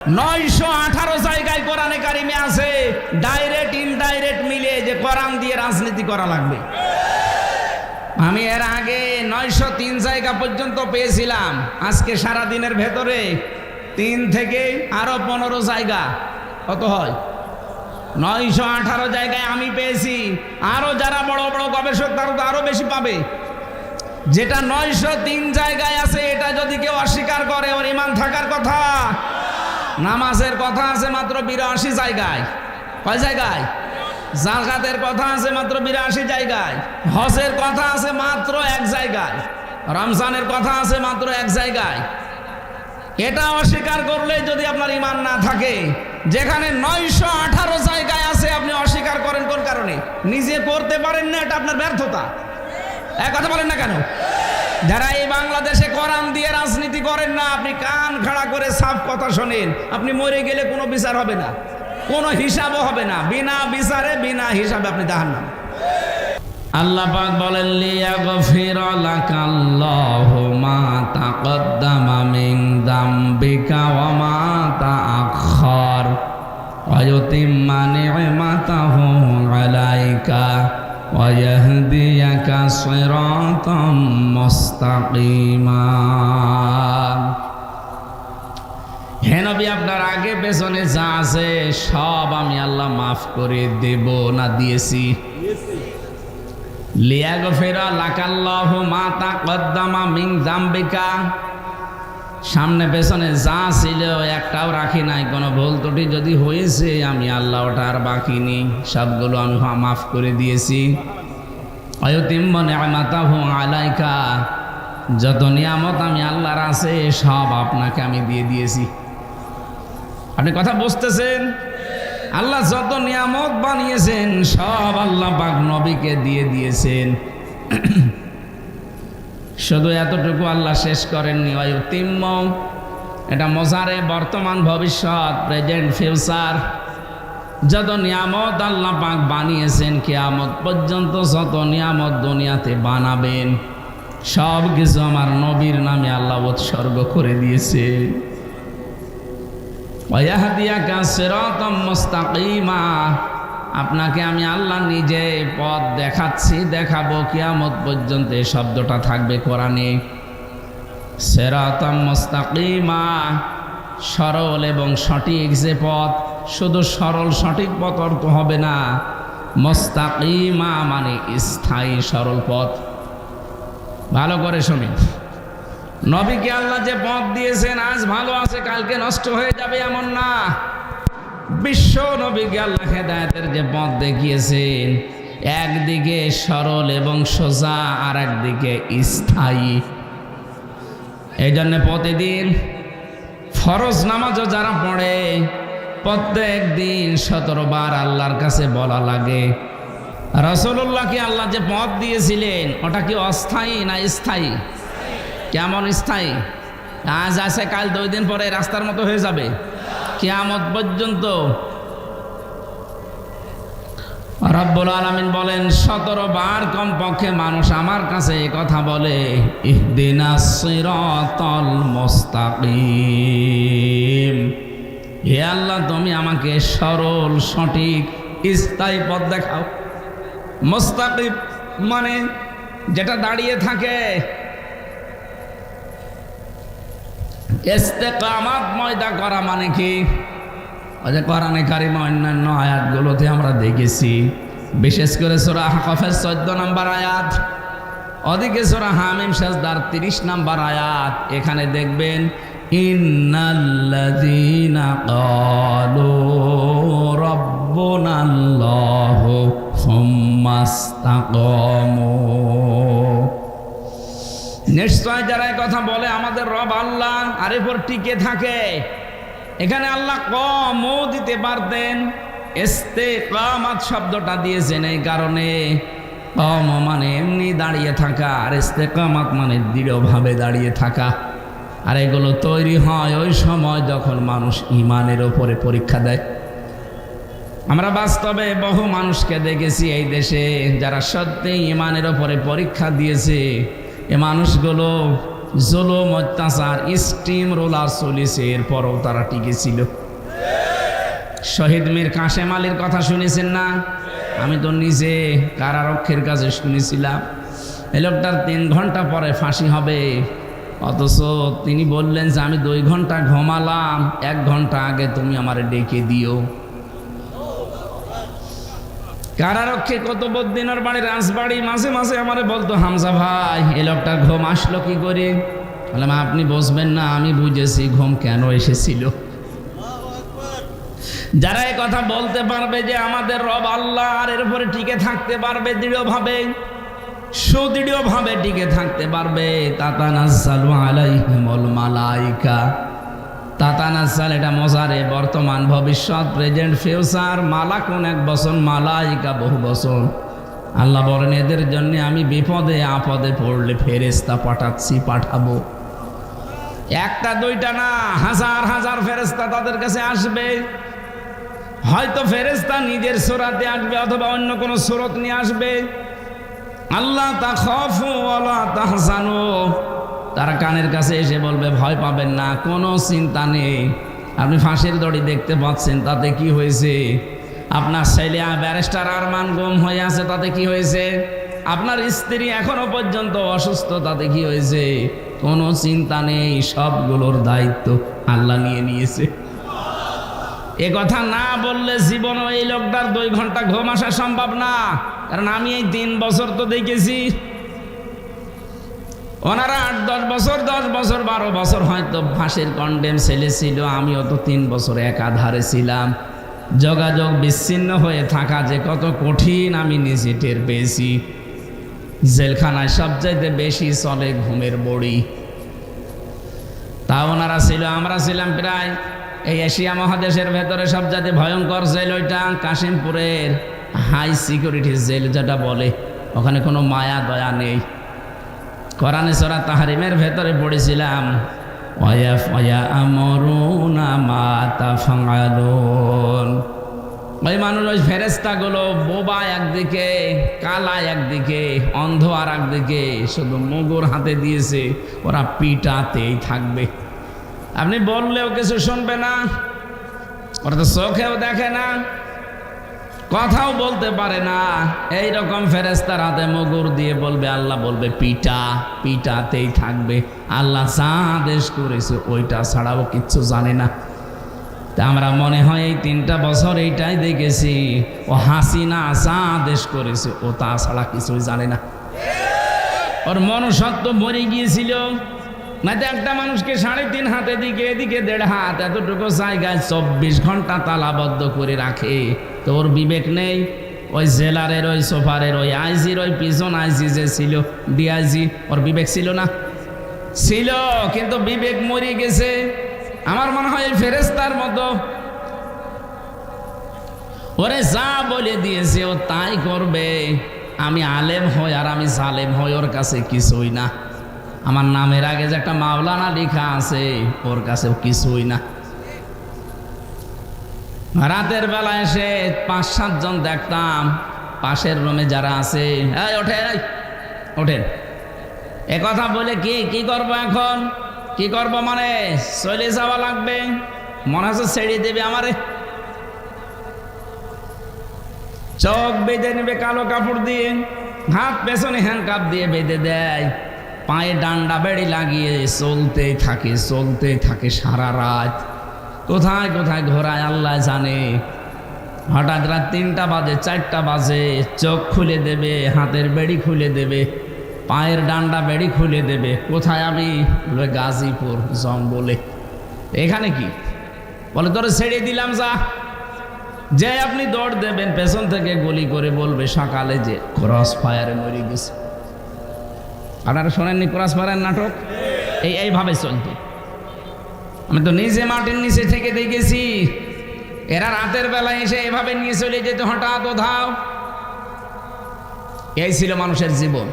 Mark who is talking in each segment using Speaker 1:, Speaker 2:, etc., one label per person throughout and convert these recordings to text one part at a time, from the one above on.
Speaker 1: 918 জায়গায় কোরআনে কারিমে আছে ডাইরেক্ট ইনডাইরেক্ট মিলে যে কোরআন দিয়ে রাজনীতি করা লাগবে। আমি এর আগে 903 জায়গা পর্যন্ত পেয়েছিলাম। আজকে সারা দিনের ভেতরে 3 থেকে আরো 15 জায়গা, কত হয়? 918 জায়গায় আমি পেয়েছি। আরো যারা বড় বড় গবেষক তারা তো আরো বেশি পাবে। যেটা 903 জায়গায় আছে এটা যদি কেউ অস্বীকার করে ওর ঈমান থাকার কথা। নামাজের কথা আছে মাত্র 82 জায়গায়। কয় জায়গায়? যাকাতের কথা আছে মাত্র 82 জায়গায়। হজের কথা আছে মাত্র 1 জায়গায়। রমজানের কথা আছে মাত্র 1 জায়গায়। এটা অস্বীকার করলে যদি আপনার ঈমান না থাকে, যেখানে 918 জায়গায় আছে আপনি অস্বীকার করেন কোন কারণে? নিজে করতে পারেন না, এটা আপনার ব্যর্থতা। এক কথা বলেন না কেন? যারা এই বাংলাদেশে কোরআন দিয়ে রাজনীতি করেন না, আপনি কান খাড়া করে সাফ কথা শোনেন। আপনি মরে গেলে কোনো বিচার হবে না, কোনো হিসাবও হবে না। বিনা বিচারে বিনা হিসাবে আপনি জাহান্নাম। আল্লাহ পাক বলেন লিয়াগফির লাকাল্লাহু মা তাকদ্দামা মিন যামবিকা ওয়া মা তাআখার ওয়া ইউতিম্মা নি'মাতাহু আলাইকা ওয়া ইয়াহদিয়াকা সিরাতাম মুস্তাকিমা। হে নবী, আপনার আগে পেছনে যা আছে সব আমি আল্লাহ মাফ করে দেব না দিয়েছি। লিয়াগফিরা লাকাল্লাহু মা তাকদ্দামা মিন যামবিকা, সামনে পেছনে যা ছিল একটাও রাখি নাই। কোনো ভুল ত্রুটি যদি হয়েছে আমি আল্লাহ ওটা আর বাকি নেই, সবগুলো আমি মাফ করে দিয়েছি। ওয়ায়ুতিম্মা নি'মাতাহু আলাইকা, যত নিয়ামত আমি আল্লাহর আছে সব আপনাকে আমি দিয়ে দিয়েছি। আপনি কথা বুঝতেছেন? আল্লাহ যত নিয়ামত বানিয়েছেন সব আল্লাহ পাক নবীকে দিয়ে দিয়েছেন। শুধু এতটুকু আল্লাহ শেষ করেননি। ওয়ায়ুতিম্মা, এটা মোজারে, বর্তমান ভবিষ্যৎ, প্রেজেন্ট ফিউচার। যত নিয়ামত আল্লাহ পাক বানিয়েছেন কিয়ামত পর্যন্ত যত নিয়ামত দুনিয়াতে বানাবেন সব কিছু আমার নবীর নামে আল্লাহ উৎসর্গ করে দিয়েছে। ওয়াহদিয়াকা সিরাতাম মুস্তাকিমা, আপনাকে আমি আল্লাহ নিজে পথ দেখাচ্ছি, দেখাবো। কিয়ামত পর্যন্ত এই শব্দটা থাকবে কোরআনে। সিরাতাম মুস্তাকিমা, সরল এবং সঠিক যে পথ, শুধু সরল সঠিক পথ অর্থ হবে না। মুস্তাকিমা মানে স্থায়ী সরল পথ। ভালো করে শুনুন, নবীকে আল্লাহ যে পথ দিয়েছেন আজ ভালো আছে কালকে নষ্ট হয়ে যাবে এমন না। বিশ্ব নবীকে আল্লাহ হেদায়েতের যে পথ দেখিয়েছেন, একদিকে সরল এবং সোজা, আর একদিকে স্থায়ী। এই জন্য প্রতিদিন ফরজ নামাজও যারা পড়ে প্রত্যেক দিন 17 বার আল্লাহর কাছে বলা লাগে। রাসূলুল্লাহকে আল্লাহ যে পথ দিয়েছিলেন ওটা কি অস্থায়ী না স্থায়ী? কেমন স্থায়ী? আজ আছে কাল 2 দিন পরে রাস্তার মতো হয়ে যাবে কিয়ামত পর্যন্ত। রব্বুল আলামিন বলেন 17 বার কমপক্ষে মানুষ আমার কাছে এই কথা বলে, ইহদিনাস সিরাতাল মুস্তাকিম, হে আল্লাহ তুমি আমাকে সরল সঠিক স্থায়ী পথ দেখাও। মুস্তাকিম মানে যেটা দাঁড়িয়ে থাকে। ইস্তেকামাত ময়দা করা মানে কি? ওই যে কোরআনে কারিমে অন্যান্য আয়াতগুলোতে আমরা দেখেছি, বিশেষ করে সূরা আহকাফের 14 নম্বর আয়াত, ওদিকে সূরা হামিম সিজদার 30 নম্বর আয়াত। এখানে দেখবেন ইন্নাল্লাযীনা ক্বালু রাব্বুনাল্লাহু সুম্মা ইসতাকামু, নিশ্চয় যারা এই কথা বলে আমাদের রব আল্লাহ আর এরপর টিকে থাকে। এখানে আল্লাহ কমও দিতে পারতেন, ইস্তেকামাত শব্দটা দিয়েছেন এই কারণে। কম মানে এমনি দাঁড়িয়ে থাকা, আর ইস্তেকামাত মানে দৃঢ়ভাবে দাঁড়িয়ে থাকা। আর এগুলো তৈরি হয় ওই সময় যখন মানুষ ঈমানের ওপরে পরীক্ষা দেয়। আমরা বাস্তবে বহু মানুষকে দেখেছি এই দেশে যারা সত্যি ঈমানের ওপরে পরীক্ষা দিয়েছে। এ মানুষগুলো জুলুম অত্যাচার স্টিম রোলার চলেছে, এরপরও তারা টিকেছিল। শহীদ মীর কাশেম আলীর কথা শুনেছেন না? আমি তো নিজে কারারক্ষের কাছে শুনেছিলাম। এই লোকটার 3 ঘন্টা পরে ফাঁসি হবে, অথচ তিনি বললেন যে আমি 2 ঘন্টা ঘুমালাম, 1 ঘন্টা আগে তুমি আমারে ডেকে দিও। কারারক্ষে কুতুবউদ্দিনের বাড়ি রাজবাড়ি, মাঝে মাঝে আমারে বলতো, হামজা ভাই এই লোকটার ঘুম আসলো কি করে? বললাম আপনি বুঝবেন না, আমি বুঝেছি ঘুম কেন এসেছিল। যারা এই কথা বলতে পারবে যে আমাদের রব আল্লাহ, আর এর উপরে টিকে থাকতে পারবে দৃঢ়ভাবে, সুদৃঢ়ভাবে টিকে থাকতে পারবে, তাতানাজ্জালু আলাইহিমুল মালাইকা। তাতানাজ্জাল এটা মজারে, বর্তমান ভবিষ্যৎ প্রেজেন্ট ফিউচার, মালাকুন 1 বছর, মালাইকা বহু বছর। আল্লাহ বলেন এদের জন্য আমি বিপদে আপদে পড়লে ফেরেশতা পাঠাচ্ছি, পাঠাবো। 1টা 2টা না, হাজার হাজার ফেরেশতা তাদের কাছে আসবে। হয়তো ফেরেশতা নিজের সূরাতে আসবে, অথবা অন্য কোনো সূরত নিয়ে আসবে। আল্লাহ তাখাফু ওয়ালা তাহজানু, তারা কানের কাছে এসে বলবে ভয় পাবেন না, কোনো চিন্তা নেই। আপনি ফাঁসির দড়ি দেখতে পাচ্ছেন, তাতে কি হয়েছে? আপনার ছেলে ব্যারিস্টার আরমান গুম হয়ে আছে, তাতে কি হয়েছে? আপনার স্ত্রী এখনো পর্যন্ত অসুস্থ, তাতে কি হয়েছে? কোনো চিন্তা নেই, সবগুলোর দায়িত্ব আল্লাহ নিয়ে নিয়েছে। এ কথা না বললে জীবনও এই লোকটার 2 ঘন্টা ঘুম আসা সম্ভব না। কারণ আমি এই 3 বছর তো দেখেছি, ওনারা 8-10 বছর, 10 বছর, 12 বছর হয়তো ফাঁসির কন্ডেম ছেলে ছিল। আমিও তো 3 বছর একাধারে ছিলাম। যোগাযোগ বিচ্ছিন্ন হয়ে থাকা যে কত কঠিন আমি নিজে টের পেয়েছি। জেলখানায় সবচাইতে বেশি চলে ঘুমের বড়ি। তা ওনারা ছিল, আমরা ছিলাম প্রায় এই এশিয়া মহাদেশের ভেতরে সবচাইতে ভয়ঙ্কর জেল ওইটা কাশিমপুরের হাই সিকিউরিটি জেল যেটা বলে। ওখানে কোনো মায়া দয়া নেই। কোরআনে সূরা তাহরিমের ভেতরে পড়েছিলাম, ওই মানুষ, ওই ফেরেশতাগুলো বোবা একদিকে, কালা একদিকে, অন্ধ আর একদিকে, শুধু মুগুর হাতে দিয়েছে, ওরা পিটাতেই থাকবে। আপনি বললেও কিছু শুনবে না, ওরা তো চোখেও দেখে না, কথাও বলতে পারে না। এইরকম ফেরেশতার হাতে মুগুর দিয়ে বলবে, আল্লাহ বলবে পিটা, পিটাতেই থাকবে। আল্লাহ যা আদেশ করেছে ওইটা ছাড়াও কিচ্ছু জানে না। তা আমরা মনে হয় এই 3টা বছর এইটাই দেখেছি, ও হাসিনা যা আদেশ করেছে ও তা ছাড়া কিছুই জানে না। ওর মনুষ্যত্ব মরে গিয়েছিল। না তো একটা মানুষকে 3.5 হাতে দিকে, এদিকে 1.5 হাত, এতটুকু জায়গায় 24 ঘন্টা তালাবদ্ধ করে রাখে, তো ওর বিবেক নেই? ওই জেলারের, ওই সোফারের, ওই আইজির, ওই পিছন আইজি যে ছিল ডিআইজি, ওর বিবেক ছিল না? ছিল, কিন্তু বিবেক মরে গেছে। আমার মনে হয় এই ফেরেশতার মতো, ওরে যা বলে দিয়েছে ও তাই করবে। আমি আলেম হই আর আমি জালেম হই, ওর কাছে কিছুই না। আমার নামের আগে যে একটা মাওলানা লেখা আছে, ওর কাছেও কিছুই না। রাতের বেলা এসে 5-7 জন দেখতাম পাশের রুমে যারা আছে, এই ওঠেন, ওঠেন, এ কথা বলে কি করবো এখন? কি করবো মানে চলে যাওয়া লাগবে, মনে হচ্ছে ছেড়ে দেবে আমারে। চোখ বেঁধে নেবে কালো কাপড় দিয়ে, হাত পেছনে হ্যান্ডকাপ দিয়ে বেঁধে দেয়, পায়ে ডান্ডা বেড়ি লাগিয়ে চলতেই থাকে সারা রাত। কোথায় কোথায় ঘোরায় আল্লাহ জানে। হঠাৎ রাত 3টা বাজে, 4টা বাজে, চোখ খুলে দেবে, হাতের বেড়ি খুলে দেবে, পায়ের ডান্ডা বেড়ি খুলে দেবে। কোথায়? আমি গাজীপুর জঙ্গলে। এখানে কি বলে? তোরে ছেড়ে দিলাম, যা। যে আপনি দৌড় দেবেন, পেছন থেকে গুলি করে বলবে সকালে যে ক্রস ফায়ারে মরে গেছে। আপনারা শোনেননি ক্রস ফায়ারের নাটক? এইভাবে চলতো। আমি তো নিজে মাটির নিচে থেকে দেখেছি। এরা রাতের বেলায় এসে এভাবে নিয়ে চলে যেত হঠাৎ কোথাও। এই ছিল মানুষের জীবন।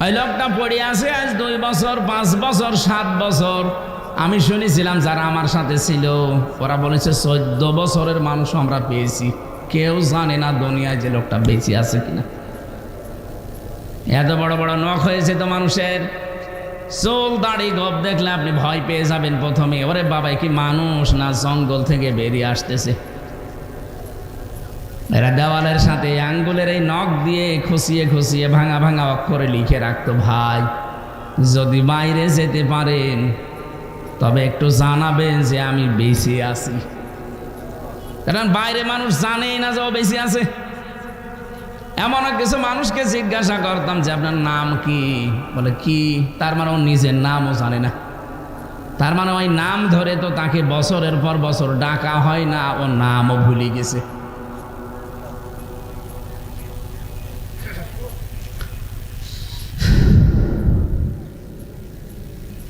Speaker 1: ওই লোকটা পড়ে আছে আজ 2 বছর, 5 বছর, 7 বছর। আমি শুনেছিলাম যারা আমার সাথে ছিল ওরা বলেছে 14 বছরের মানুষ আমরা পেয়েছি। কেউ জানে না দুনিয়ায় যে লোকটা বেঁচে আছে কিনা। এত বড় বড় নখ হয়েছে তো মানুষের, চুল দাড়ি গোপ দেখলে আপনি ভয় পেয়ে যাবেন প্রথমে, ওরে বাবা কি মানুষ না জঙ্গল থেকে বেরিয়ে আসতেছে। এরা দেওয়ালের সাথে আঙ্গুলের এই নখ দিয়ে খুশিয়ে খুশিয়ে ভাঙা ভাঙা অক্ষরে লিখে রাখতো, ভাই যদি বাইরে যেতে পারেন তবে একটু জানাবেন যে আমি বেঁচে আছি। কারণ বাইরে মানুষ জানেই না যে ও বেঁচে আছে। এমন কিছু মানুষকে জিজ্ঞাসা করতাম যে আপনার নাম কি, বলে কি, তার মানে ও নিজের নামও জানে না। তার মানে ওই নাম ধরে তো তাকে বছরের পর বছর ডাকা হয় না, ও নামও ভুলে গেছে।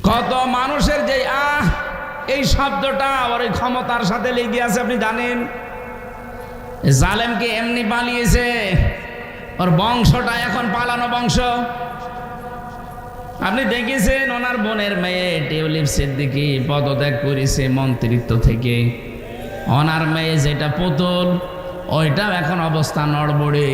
Speaker 1: কত মানুষের যে এই শব্দটা ওর এই ক্ষমতার সাথে লেগে আছে আপনি জানেন। জালেমকে এমনি পালিয়েছে, ওর বংশটা এখন পালানো বংশ। আপনি দেখেছেন ওনার বোনের মেয়ে টিউলিপ সিদ্দিকী পদত্যাগ করেছে মন্ত্রিত্ব থেকে। ওনার মেয়ে যেটা পুতুল, ওইটাও এখন অবস্থা নড়বড়ে।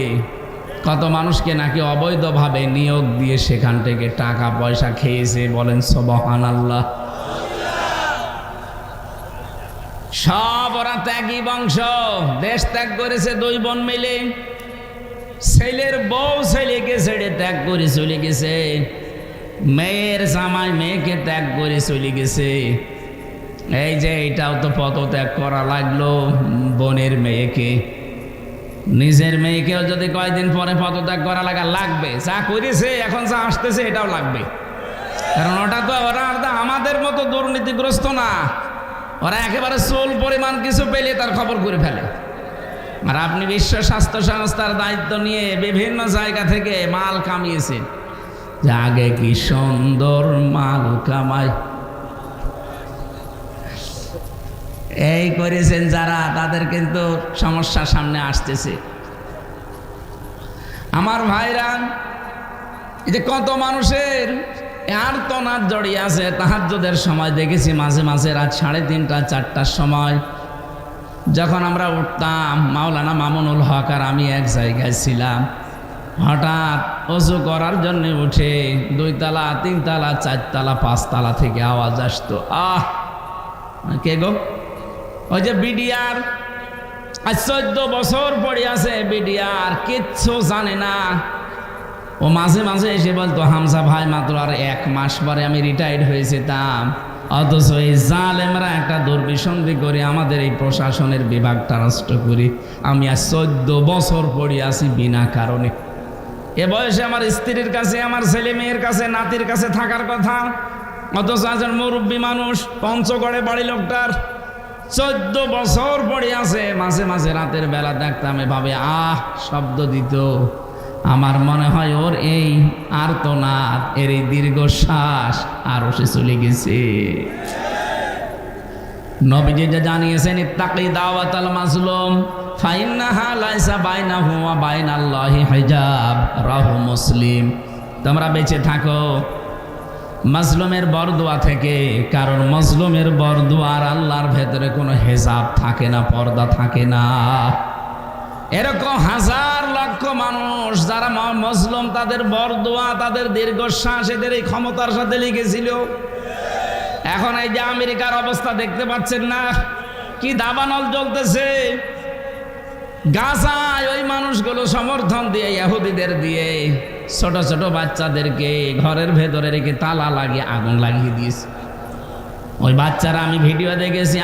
Speaker 1: কত মানুষকে নাকি অবৈধভাবে নিয়োগ দিয়ে সেখান থেকে টাকা পয়সা খেয়েছে, বলেন সুবহানাল্লাহ। সব ওরা ত্যাগী বংশ, দেশ ত্যাগ করেছে দুই বোন মিলে। ছেলের বউ ছেলেকে ছেড়ে ত্যাগ করে চলে গেছে, মেয়ের জামাই মেয়েকে ত্যাগ করে চলে গেছে। এই যে এটাও তো পদত্যাগ করা লাগলো বোনের মেয়েকে। নিজের মেয়েকেও যদি কয়েকদিন পরে পদত্যাগ করা লাগবে, যা করেছে এখন যা আসতেছে এটাও লাগবে। কারণ ওটা তো ওরা আমাদের মতো দুর্নীতিগ্রস্ত না, ওরা একেবারে চুল পরিমাণ কিছু পেলে তার খবর করে ফেলে। আর আপনি বিশ্ব স্বাস্থ্য সংস্থার দায়িত্ব নিয়ে বিভিন্ন জায়গা থেকে মাল কামিয়েছেন, যে আগে কি সুন্দর মাল কামায়। এই করেছেন যারা, তাদের কিন্তু সমস্যা সামনে আসতেছে। আমার ভাইরা, এই যে কত মানুষের আর্তনাদ জড়িয়ে আছে। তাহাজ্জুদের সময় দেখেছি মাঝে মাঝে রাত 3:30 4টার সময় যখন আমরা উঠতাম, মাওলানা মামুনুল হক আর আমি এক জায়গায় ছিলাম, হঠাৎ ওযু করার জন্য উঠে 2 তলা 3 তলা 4 তলা 5 তলা থেকে আওয়াজ আসতো, কে গো? ওই যে বিডিআর, আজ 14 বছর পড়ে আছে বিডিআর, কিচ্ছু জানে না। ও মাঝে মাঝে এসে বলতো, হামজা ভাই মাত্র আর 1 মাস পরে আমি রিটায়ার্ড হয়ে যেতাম। অথচ এই জালেমরা একটা দুর্বিসন্ধি করে আমাদের এই প্রশাসনের বিভাগটা নষ্ট করি। আমি আজ 14 বছর পড়ে আছি বিনা কারণে। এ বয়সে আমার স্ত্রীর কাছে, আমার ছেলে মেয়ের কাছে, নাতির কাছে থাকার কথা, অথচ একজন মুরব্বী মানুষ, পঞ্চগড়ে বাড়ি লোকটার 14 বছর পড়ে আছে। মাঝে মাঝে রাতের বেলা দেখতাম এভাবে শব্দ দিত। আমার মনে হয় ওর এই আর্তনাদ, এর এই দীর্ঘশ্বাস আরো সে চলে গেছে। নবীজি যে জানিয়েছেন, ইত্তাকি দাওয়াতাল মাজলুম ফাইন্নাহা লাইসা বাইনাহু ওয়া বাইনাল্লাহি হিজাব, রাহু মুসলিম। তোমরা বেঁচে থাকো মাজলুমের বরদোয়া থেকে, কারণ মাজলুমের বরদোয়ার আল্লাহর ভেতরে কোনো হেজাব থাকে না, পর্দা থাকে না। এরকম হাজার লক্ষ মানুষ যারা মজলুম, তাদের বরদোয়া, তাদের দীর্ঘশ্বাস এদের এই ক্ষমতার সাথে লিখেছিল। এখন এই যে আমেরিকার অবস্থা দেখতে পাচ্ছেন না, কি দাবানল জ্বলতেছে। গাজায় ওই মানুষগুলো সমর্থন দিয়ে, ইহুদিদের দিয়ে ছোট ছোট বাচ্চাদেরকে ঘরের ভেতরে রেখে তালা লাগিয়ে আগুন লাগিয়ে দিয়েছে। ওই বাচ্চারা, আমি ভিডিও দেখেছি,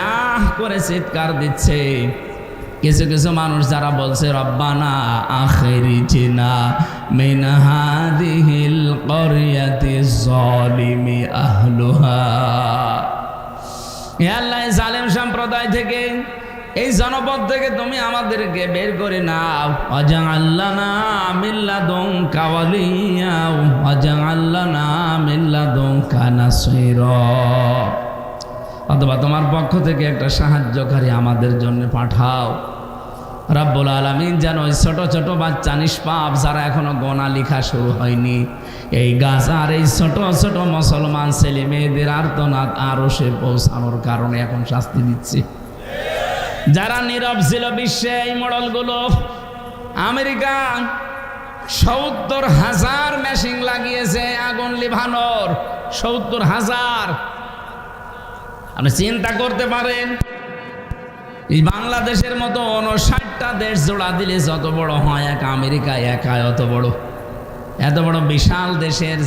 Speaker 1: করে চিৎকার দিচ্ছে। কিছু কিছু মানুষ যারা বলছে, রব্বানা আখিরিজনা মিন হাদিহিল ক্বরিয়াতি যালিমি আহলুহা। হে আল্লাহ, জালেম সম্প্রদায় থেকে, এই জনপদ থেকে তুমি আমাদেরকে বের করে নাও। ওয়াজআল্লানা মিন লাদুনকা ওয়ালিয়্যা ওয়াজআল্লানা মিন লাদুনকা নাসীরা। অথবা তোমার পক্ষ থেকে একটা সাহায্যকারী আমাদের জন্য পাঠাও। রব্বুল আলামিন যেন ওই ছোট ছোট বাচ্চা নিষ্পাপ যারা এখনো গোনা লেখা শুরু হয়নি, এই গাজার এই ছোট ছোট মুসলমান ছেলে মেয়েদের আর্তনাদ আরো সে পৌঁছানোর কারণে এখন শাস্তি দিচ্ছে। যারা নীরব ছিল বিশ্বে, এই মডেলগুলো, আমেরিকা 70,000 মেশিন লাগিয়েছে আগুন লিভানোর। 70,000। আপনি চিন্তা করতে পারেন, এই বাংলাদেশের মতো 59টা দেশ জোড়া দিলে যত বড় হয়, এক আমেরিকা একা এত বড় বিশাল দেশের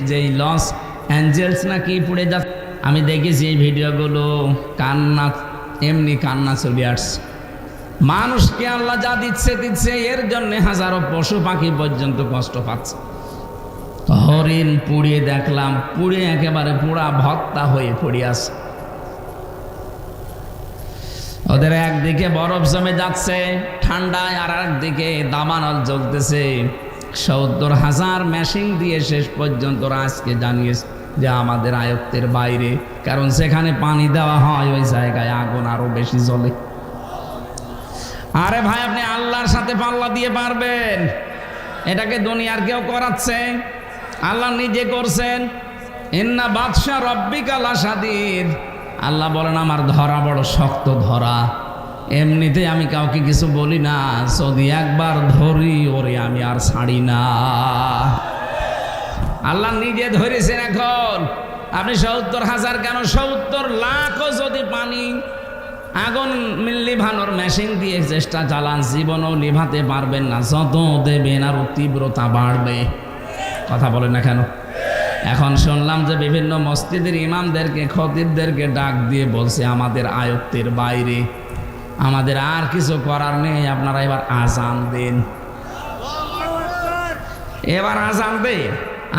Speaker 1: যেই লস অ্যাঞ্জেলস নাকি পুড়ে যাচ্ছে। আমি দেখেছি এই ভিডিওগুলো, এমনি কান্না চলে আসছে। মানুষকে আল্লাহ যা দিচ্ছে এর জন্য হাজারো পশু পাখি পর্যন্ত কষ্ট পাচ্ছে। হরিণ পুড়িয়ে দেখলাম, পুড়ে একেবারে পোড়া ভত্তা হয়ে পড়ে আছে। ওদের একদিকে বরফ জমে যাচ্ছে ঠান্ডায়, আর একদিকে দাবানল জ্বলতেছে। 70,000 মেশিন দিয়ে শেষ পর্যন্ত আজকে জানিয়েছে যে আমাদের আয়ত্তের বাইরে, কারণ সেখানে পানি দেওয়া হয় ওই জায়গায় আগুন আরো বেশি জ্বলে। আরে ভাই, আপনি আল্লাহর সাথে পাল্লা দিয়ে পারবেন? এটাকে দুনিয়ার কেউ করাচ্ছে? আল্লাহ নিজে করছেন। ইন্না বাদশা রব্বিকা লাশাদীদ। আল্লাহ বলেন আমার ধরা বড় শক্ত ধরা। এমনিতে আমি কাউকে কিছু বলি না, যদি একবার ধরি ওরে আমি আর ছাড়ি না। আল্লাহ নিজে ধরেছেন। এখন আপনি 70,000 কেন 70 লাখও যদি পানি আগুন লিভানোর মেশিন দিয়ে চেষ্টা চালান, জীবনও লিভাতে পারবেন না। যত দেবেন আরো তীব্রতা বাড়বে। কথা বলেন না কেন? এখন শুনলাম যে বিভিন্ন মসজিদের ইমামদেরকে, খতিবদেরকে ডাক দিয়ে বলছে আমাদের আয়ত্তের বাইরে, আমাদের আর কিছু করার নেই, আপনারা এবার আজান দেন। এবার আজান দে।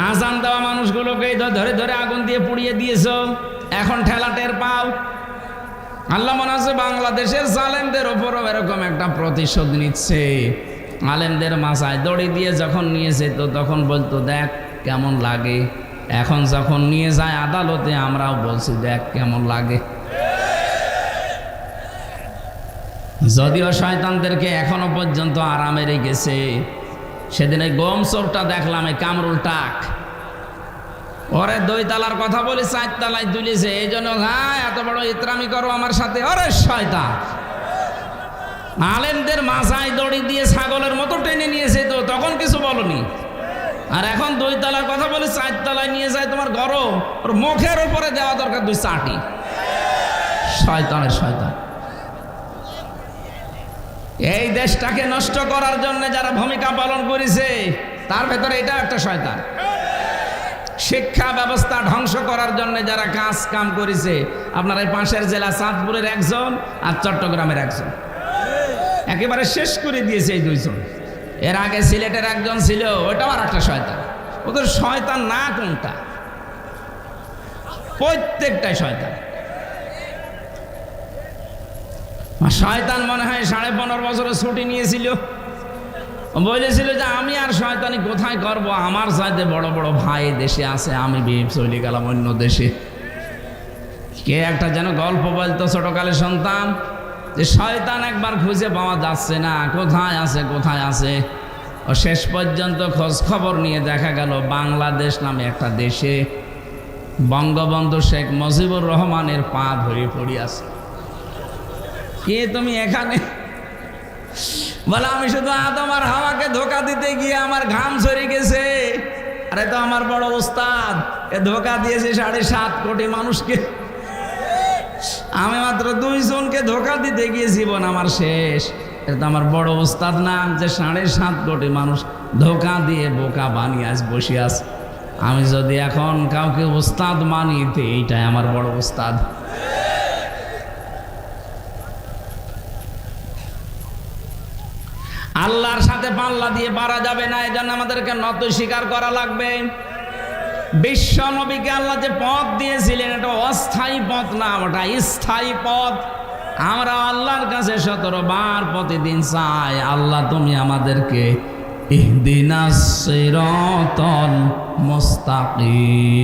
Speaker 1: আজান দেওয়া মানুষগুলোকে ধরে ধরে আগুন দিয়ে পুড়িয়ে দিয়েছ, এখন ঠেলা টের পাও। আল্লাহ মনে হচ্ছে বাংলাদেশের জালেমদের ওপরও এরকম একটা প্রতিশোধ নিচ্ছে। আলেমদের মাথায় দড়ি দিয়ে যখন নিয়েছে তো তখন বলতো দেখ কেমন লাগে। এখন যখন নিয়ে যায় আদালতে আমরাও বলছি দেখ কেমন লাগে। যদিও শয়তানদেরকে এখনো পর্যন্ত আরামে রেখেছে। সেদিন এই গম চোরটা দেখলাম, এই কামরুল টাক, ওরে 2 তালার কথা বলে 4 তালায় তুলেছে। এই জন্য হ্যাঁ এত বড় ইতরামি করো আমার সাথে? ওরে শয়তান! আলেমদের মাথায় দড়ি দিয়ে ছাগলের মতো টেনে নিয়েছে, তো তখন কিছু বলনি। আর এখন 2 তালার কথা বলে 4 তালায় নিয়ে যায় তোমার গরম, ওর মুখের উপরে দেওয়া দরকার 2 চাটি। শয়তানের শয়তান। এই দেশটাকে নষ্ট করার জন্য যারা ভূমিকা পালন করেছে তার ভেতরে এটা একটা শয়তান। শিক্ষা ব্যবস্থা ধ্বংস করার জন্য যারা কাম করেছে, আপনার এই পাশের জেলা চাঁদপুরের একজন আর চট্টগ্রামের একজন, একেবারে শেষ করে দিয়েছে এই 2 জন। এর আগে সিলেটের একজন ছিল, ওটাও আর একটা শয়তান। ওদের শয়তান না কোনটা? প্রত্যেকটাই শয়তান। শয়তান মনে হয় 15.5 বছরের ছুটি নিয়েছিল, বলেছিল যে আমি আর শয়তানি কোথায় করব, আমার চাইতে বড় বড় ভাই দেশে আছে, আমি বিয়ে চলে গেলাম অন্য দেশে। কে একটা যেন গল্প বলতো ছোটকালে শুনতাম যে শয়তান একবার খুঁজে পাওয়া যাচ্ছে না, কোথায় আছে। ও শেষ পর্যন্ত খোঁজ খবর নিয়ে দেখা গেল বাংলাদেশ নামে একটা দেশে বঙ্গবন্ধু শেখ মুজিবুর রহমানের পা ধরে পড়ে আছে। কে তুমি এখানে? বলে আমি শুধু আদম আর হাওয়াকে ধোকা দিতে গিয়ে আমার ঘাম ঝরে গেছে। আরে তো আমার বড় ওস্তাদ, এ ধোকা দিয়েছে 7.5 কোটি মানুষকে। আমি মাত্র 2 জনকে ধোকা দিতে গিয়ে জীবন আমার শেষ। এটা তো আমার বড় ওস্তাদ না যে 7.5 কোটি মানুষ ধোকা দিয়ে বোকা বানিয়ে আজ বসে আছে। আমি যদি এখন কাউকে ওস্তাদ মানি তো এইটাই আমার বড় ওস্তাদ। আল্লাহর সাথে পাল্লা দিয়ে পারা যাবে না, এজন্য আমাদেরকে নত স্বীকার করা লাগবে। বিশ্ব নবীকে আল্লাহ যে পথ দিয়েছিলেন এটা অস্থায়ী পথ না, ওটা স্থায়ী পথ। আমরা আল্লাহর কাছে 17 বার প্রতিদিন চাই, আল্লাহ তুমি আমাদেরকে ইহদিনাস সিরাতাল মুস্তাকিম,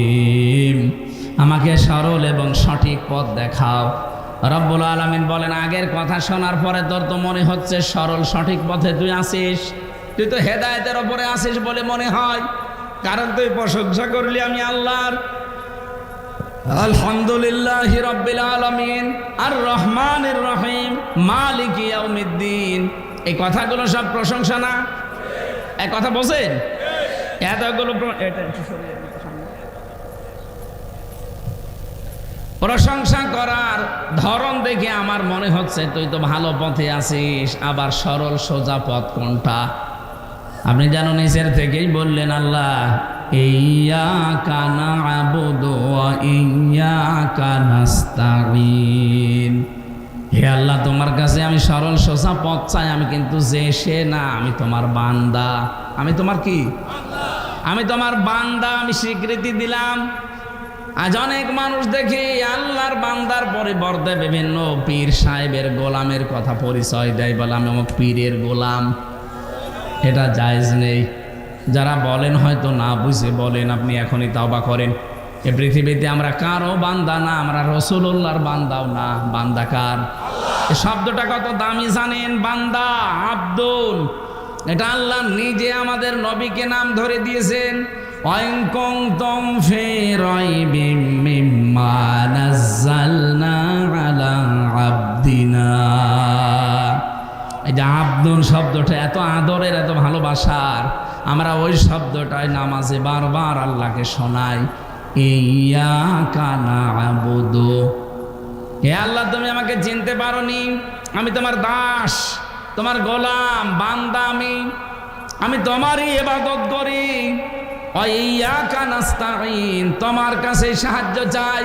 Speaker 1: আমাকে সরল এবং সঠিক পথ দেখাও। রব্বুল আলামিন বলেন আগের কথা শোনার পরে তোর তো মনে হচ্ছে সরল সঠিক পথে তুই আসিস, তুই তো হেদায়েতের ওপরে আসিস বলে মনে হয়, কারণ তুই প্রশংসা করলি আমি আল্লাহর। আলহামদুলিল্লাহি রাব্বিল আলামিন আর রহমানির রহিম মালিকি ইয়াউমিদ্দিন, এই কথাগুলো সব প্রশংসা না? এক কথা বলছেন এতগুলো এটা একটু সরিয়ে দিন সামনে। প্রশংসা করার ধরন দেখে আমার মনে হচ্ছে তুই তো ভালো পথে আছিস, আবার সরল সোজা পথ কোনটা? আপনি যেন নিচের থেকেই বললেন আল্লাহ ইয়্যাকা না'বুদু ওয়া ইয়্যাকা নাস্তাঈন। হে আল্লাহ, তোমার কাছে আমি সরল সোজা পথ চাই, আমি কিন্তু যে সে না, আমি তোমার বান্দা। আমি তোমার কি? আমি তোমার বান্দা, আমি স্বীকৃতি দিলাম। আজ অনেক মানুষ দেখি আল্লাহর বান্দার পরিবর্তে বিভিন্ন পীর সাহেবের গোলামের কথা পরিচয় দেয়, বলে আমি অমুক পীরের গোলাম। এটা জায়েজ নেই। যারা বলেন হয়তো না বুঝে বলেন, আপনি এখনই তাওবা করেন। এ পৃথিবীতে আমরা কারো বান্দা না, আমরা রাসূলুল্লাহর বান্দাও না। বান্দা কার? এই শব্দটা কত দামি জানেন? বান্দা, আব্দুল, এটা আল্লাহ নিজে আমাদের নবীকে নাম ধরে দিয়েছেন। ওয়াইন কুনতুম ফি রাইবিম মিম্মা নাযালনা আলা আবদিনা। এই যে আব্দুল শব্দটা এত আদরের, এত ভালোবাসার, আমরা ওই শব্দটাই নামাজে বারবার আল্লাহকে শোনাই। ইয়্যাকা না'বুদু, হে আল্লাহ তুমি আমাকে চিনতে পারোনি, আমি তোমার দাস, তোমার গোলাম, বান্দা। আমি তোমারই ইবাদত করি। ওয়া ইয়্যাকা নাস্তাঈন, তোমার কাছে সাহায্য চাই।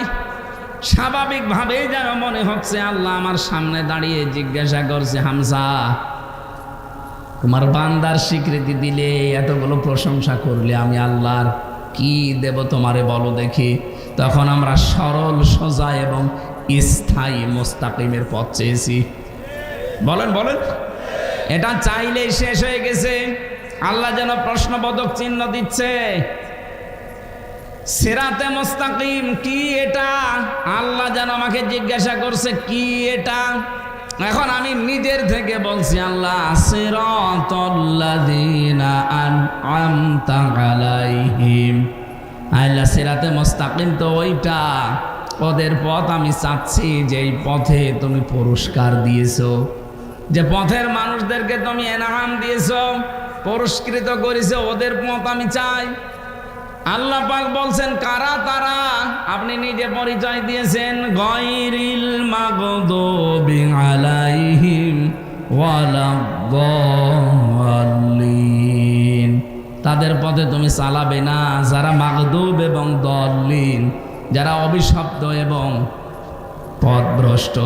Speaker 1: স্বাভাবিকভাবেই যেন মনে হচ্ছে আল্লাহ আমার সামনে দাঁড়িয়ে জিজ্ঞাসা করছে, হামজা তোমার বান্দার স্বীকৃতি দিলে, এতগুলো প্রশংসা করলে, আমি আল্লাহর কি দেব তোমারে বলো দেখি। তখন আমরা সরল সোজা এবং স্থায়ী মুস্তাকিমের পথ চেয়েছি। বলেন বলেন, এটা চাইলেই শেষ হয়ে গেছে। আল্লাহ যেন প্রশ্নবোধক চিহ্ন দিচ্ছে। সিরাতে মুস্তাকিম কি এটা? আল্লাহ যেন আমাকে জিজ্ঞাসা করছে কি এটা। এখন আমি নিজের থেকে বলছি আল্লাহ সিরাতাল্লাযীনা আন'আমতা আলাইহিম। আল্লাহ সিরাতে মুস্তাকিম তো ওইটা, ওদের পথ আমি চাচ্ছি, যেই পথে তুমি পুরস্কার দিয়েছো, যে পথের মানুষদেরকে তুমি এনাম দিয়েছো, পুরস্কৃত করেছো, ওদের পথ আমি চাই। আল্লাহ পাক বলছেন কারা তারা? আপনি নিজে পরিচয় দিয়েছেন, গায়রিল মাগদুবি আলাইহিম ওয়ালাদ-দাল্লিন। তাদের পথে তুমি চালাবে না যারা মাগদুব এবং দল্লিন, যারা অভিশপ্ত এবং পথভ্রষ্ট।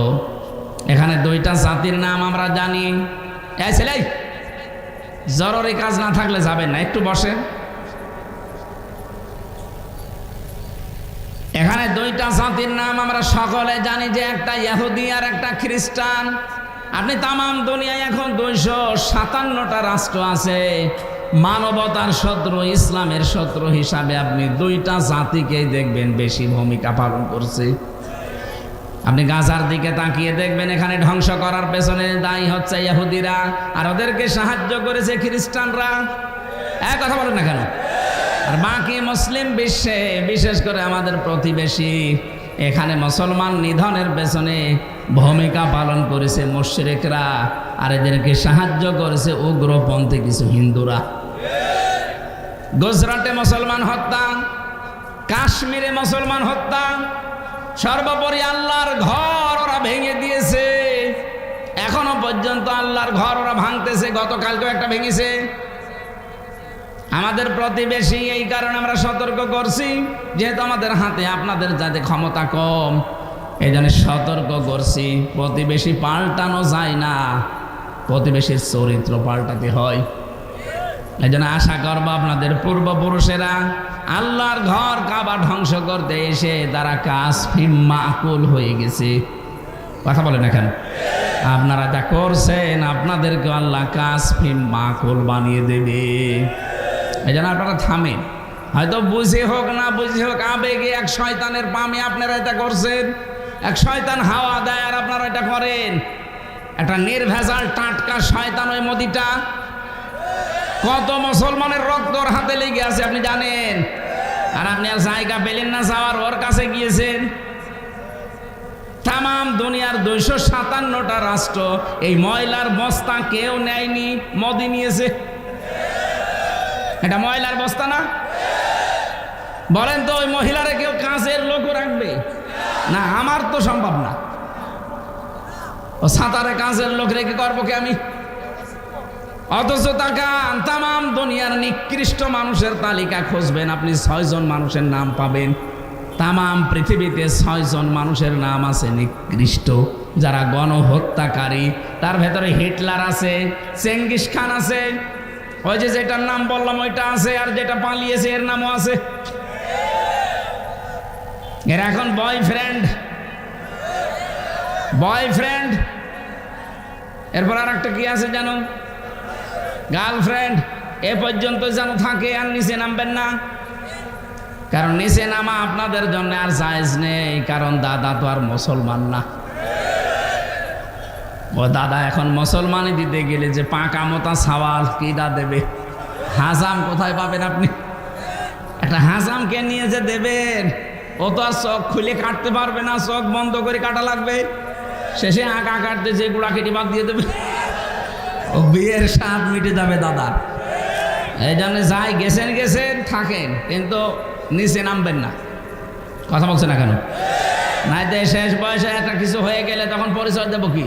Speaker 1: এখানে দুইটা জাতির নাম আমরা জানি। এই ছেলে, জরুরি কাজ না থাকলে যাবেন না, একটু বসেন। এখানে দুইটা জাতির নাম আমরা সকলে জানি, যে একটা ইহুদি আর একটা খ্রিস্টান। আপনি তামাম দুনিয়ায় এখন 257টা রাষ্ট্র আছে। মানবতার শত্রু, ইসলামের শত্রু হিসাবে আপনি দুইটা জাতিকেই দেখবেন বেশি ভূমিকা পালন করছে। আপনি গাজার দিকে তাকিয়ে দেখবেন, এখানে ধ্বংস করার পেছনে দায়ী হচ্ছে ইহুদিরা, আর ওদেরকে সাহায্য করেছে খ্রিস্টানরা। এক কথা বলেন না কেন? আর বাকি মুসলিম বিশ্বে, বিশেষ করে আমাদের প্রতিবেশী, এখানে মুসলমান নিধনের পেছনে ভূমিকা পালন করেছে মুশরিকরা, আর এদেরকে সাহায্য করেছে উগ্রপন্থী কিছু হিন্দুরা। গুজরাটে মুসলমান হত্যা, কাশ্মীরে মুসলমান হত্যা, সর্বোপরি আল্লাহর ঘর ওরা ভেঙে দিয়েছে। এখনো পর্যন্ত আল্লাহর ঘর ওরা ভাঙতেছে, গতকালকেও একটা ভেঙেছে। আমাদের প্রতিবেশী, এই কারণে আমরা সতর্ক করছি, যেহেতু আমাদের হাতে আপনাদের যাতে ক্ষমতা কম, এই জন্য সতর্ক করছি। প্রতিবেশী পাল্টানো যায় না, প্রতিবেশীর চরিত্র পাল্টাতে হয়। এই জন্য আশা করবো আপনাদের পূর্বপুরুষেরা আল্লাহর ঘর কাবা ধ্বংস করতে এসে তারা কাসফিম মাকুল হয়ে গেছে। কথা বলেন না কেন? আপনারা যা করছেন, আপনাদেরকে আল্লাহ কাসফিম মাকুল বানিয়ে দেবে। এই জন্য আপনারা থামেন। হয়তো বুঝে হোক না বুঝে হোক, আবেগে এক শয়তানের পামে আপনারা এটা করছেন। এক শয়তান হাওয়া দেয় আর আপনারা এটা করেন। একটা নির্ভেজাল টাটকা শয়তান ওই মোদিটা। কত মুসলমানের রক্ত ওর হাতে লেগে আছে আপনি জানেন, আর আপনি আর জায়গা পেলেন না যাওয়ার, ওর কাছে গিয়েছেন। তামাম দুনিয়ার 257টা রাষ্ট্র এই ময়লার বস্তা কেউ নেয়নি, মোদি নিয়েছে। এটা ময়লার বস্তা না? বলেন তো ওই মহিলারা কেউ কাজের লোকও রাখবে না? আমার তো সম্ভব না। ও সাঁতারে কাজের লোক রেখে করবো কি আমি? অথচ তাকান তাম দুনিয়ার নিকৃষ্ট মানুষের তালিকা খুঁজবেন, আপনি 6 জন মানুষের নাম পাবেন। তাম পৃথিবীতে 6 জন মানুষের নাম আছে নিকৃষ্ট, যারা গণহত্যাকারী। তার ভেতরে হিটলার আছে, চেঙ্গিস খান আছে, ওই যে যেটার নাম বললাম ওইটা আছে, আর যেটা পালিয়েছে এর নামও আছে। এর এখন বয়ফ্রেন্ড, এরপর আর একটা কি আছে জানো? গার্লফ্রেন্ড। এ পর্যন্ত যেন থাকে, আর নিচে নামবেন না, কারণ নিচে নামা আপনাদের জন্য আর জায়েজ নেই, কারণ দাদা তো আর মুসলমান না। ও দাদা এখন মুসলমানি দিতে গেলে যে পাকা মতা সওয়াল কিটা দেবে? হাজাম কোথায় পাবেন আপনি? একটা হাজামকে নিয়ে যে দেবেন, ও তো আর চোখ খুলে কাটতে পারবে না, চোখ বন্ধ করে কাটা লাগবে। শেষে আঁকা কাটতে যে গুড়া কেটে বাদ দিয়ে দেবে, ও বিয়ের স্বাদ মিটে যাবে দাদা। এই জন্য যাই গেছেন থাকেন, কিন্তু নিচে নামবেন না। কথা বলছে না কেন? নাই তো শেষ বয়সে একটা কিছু হয়ে গেলে তখন পরিচয় দেবো কি?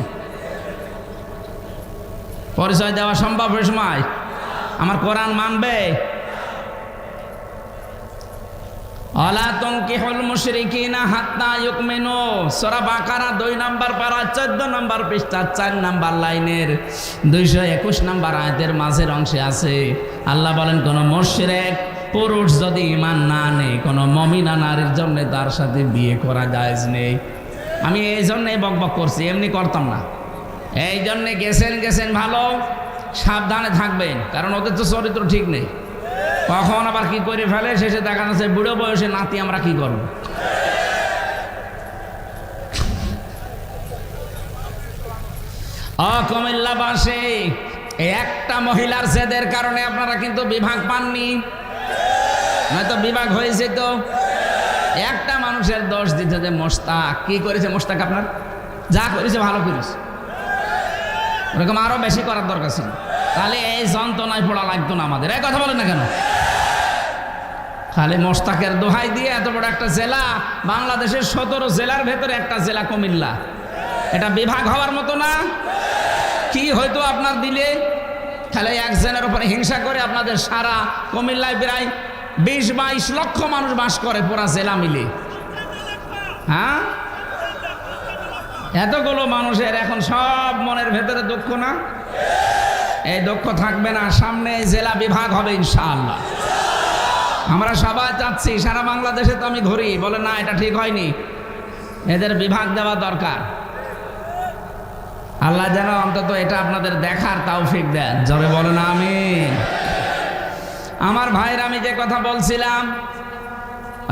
Speaker 1: পরিচয় দেওয়া সম্ভব ওই সময়? আমার কোরআন মানবে? আলা তুনকিহুল মুশরিকিনা হাত্তা ইউমিনু, সূরা বাকারা 2 নম্বর পারা 14 নম্বর পৃষ্ঠা 4 নম্বর লাইনের 221 নম্বর আয়াতের মাঝের অংশে আছে। আল্লাহ বলেন, কোন মুশরিক পুরুষ যদি ঈমান না আনে, কোন মুমিনা নারীর জন্য তার সাথে বিয়ে করা জায়েজ নেই। আমি এই জন্যই বকবক করছি, এমনি করতাম না। এই জন্যে গেছেন ভালো, সাবধানে থাকবেন, কারণ ওদের তো চরিত্র ঠিক নেই। কখন আবার কি করে ফেলে, শেষে দেখা যাচ্ছে বুড়ো বয়সে নাতি আমরা কি করব। কুমিল্লাবাসী, একটা মহিলার জেদের কারণে আপনারা কিন্তু বিভাগ পাননি, নয়তো বিভাগ হয়েছে। তো একটা মানুষের দোষ দিতে যে মোস্তাক কি করেছে, মোস্তাক আপনার যা করেছে ভালো করেছে, ওরকম আরো বেশি করার দরকার ছিল, তাহলে এই যন্ত্রণায় পড়া লাগতো না আমাদের। এই কথা বলেন না কেন? খালি মোস্তাকের দোহাই দিয়ে এত বড় একটা জেলা, বাংলাদেশের 17 জেলার ভেতরে একটা জেলা কুমিল্লা, এটা বিভাগ হওয়ার মতো না? কি হয়তো আপনার দিলে? খালি একজনের উপরে হিংসা করে আপনাদের সারা কুমিল্লায় প্রায় 20-22 লক্ষ মানুষ বাস করে পুরা জেলা মিলে। হ্যাঁ, এতগুলো মানুষের এখন সব মনের ভেতরে দুঃখ না? এই দুঃখ থাকবে না, সামনে জেলা বিভাগ হবে ইনশাআল্লাহ। আমরা সবাই চাচ্ছি, সারা বাংলাদেশে তো আমি ঘুরি, বলে না এটা ঠিক হয়নি, এদের বিভাগ দেওয়া দরকার। আল্লাহ যেন অন্তত এটা আপনাদের দেখার তৌফিক দেন, জোরে বলেন আমিন। আমার ভাইয়ের, আমি যে কথা বলছিলাম,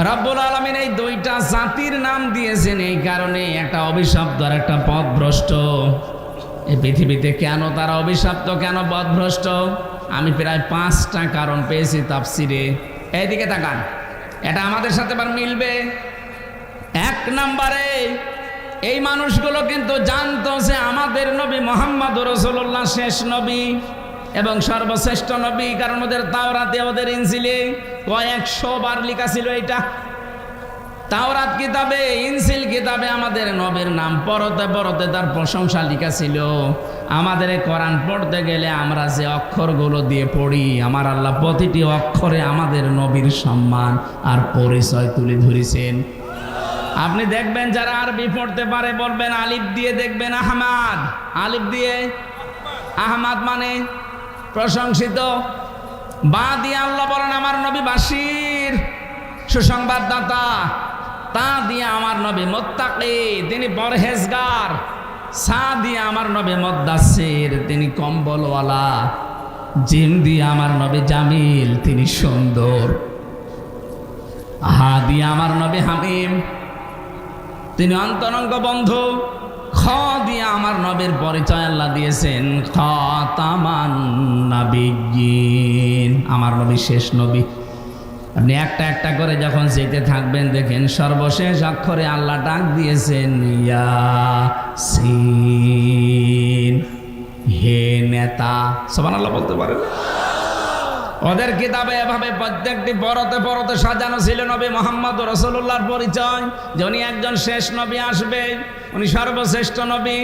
Speaker 1: রব্বুল আলামিন এই 2টা জাতির নাম দিয়েছেন এই কারণে, একটা অভিশপ্ত আর একটা পথভ্রষ্ট। এই পৃথিবীতে কেন তারা অভিশপ্ত, কেন পথভ্রষ্ট, আমি প্রায় 5টা কারণ পেয়েছি তাফসিরে। এইদিকে তাকান, এটা আমাদের সাথে আবার মিলবে। 1 নম্বরে, এই মানুষগুলো কিন্তু জানতো যে আমাদের নবী মুহাম্মদ রাসূলুল্লাহ শেষ নবী এবং সর্বশ্রেষ্ঠ নবী, কারণ ওদের তাওরাতে, ওদের ইনজিলে কয়েকশো বার লেখা ছিল এটা। তাওরাত কিতাবে, ইনজিল কিতাবে আমাদের নবীর নাম পরতে পরতে তার প্রশংসা লেখা ছিল। আমাদের কোরআন পড়তে গেলে আমরা যে অক্ষরগুলো দিয়ে পড়ি, আমার আল্লাহ প্রতিটি অক্ষরে আমাদের নবীর সম্মান আর পরিচয় তুলে ধরেছেন। আপনি দেখবেন যারা আরবি পড়তে পারে বলবেন আলিফ দিয়ে দেখবেন আহমাদ, আলিফ দিয়ে আহমাদ মানে প্রশংসিত। বা দিয়ে আল্লাহ বলেন আমার নবী বাশির, সুসংবাদদাতা। তা দিয়ে আমার নবী মুত্তাকি, তিনি পরহেজগার। সা দিয়ে আমার নবী মুদ্দাসির, তিনি কম্বলওয়ালা। জিম দিয়ে আমার নবী জামিল, তিনি সুন্দর। হা দিয়ে আমার নবী হামিম, তিনি অন্তরঙ্গ বন্ধু। খ দিয়ে আমার নবীর পরিচয় আল্লাহ দিয়েছেন খাতামান নাবিয়্যিন, আমার নবী শেষ নবী। আপনি একটা একটা করে যখন যেতে থাকবেন দেখেন সর্বশেষ অক্ষরে আল্লাহ ডাক দিয়েছেন ইয়াসিন, হে নেতা। সুবহানাল্লাহ বলতে পারেন? ওদের কিতাবে এভাবে প্রত্যেকটি পরতে পরতে সাজানো ছিল নবী মুহাম্মদ রাসূলুল্লাহর পরিচয়, যে উনি একজন শেষ নবী আসবে, উনি সর্বশ্রেষ্ঠ নবী।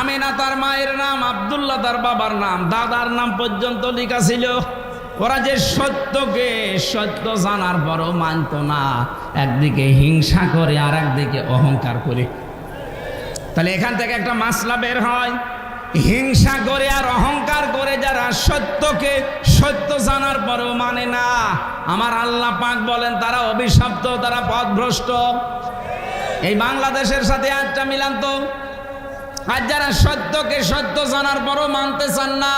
Speaker 1: আমিনা তার মায়ের নাম, আব্দুল্লাহ তার বাবার নাম, দাদার নাম পর্যন্ত লেখা ছিল। ওরা যে সত্যকে সত্য জানার পরও মানত না, একদিকে হিংসা করে আর একদিকে অহংকার করে। তাহলে এখান থেকে একটা মাসলা বের হয়, হিংসা করে আর অহংকার করে যারা সত্যকে সত্য জানার পরেও মানে না, আমার আল্লাহ পাক বলেন তারা অভিশপ্ত, তারা পথভ্রষ্ট। এই বাংলাদেশের সাথে আজটা মিলান তো, আর যারা সত্যকে সত্য জানার পরও মানতে চান না,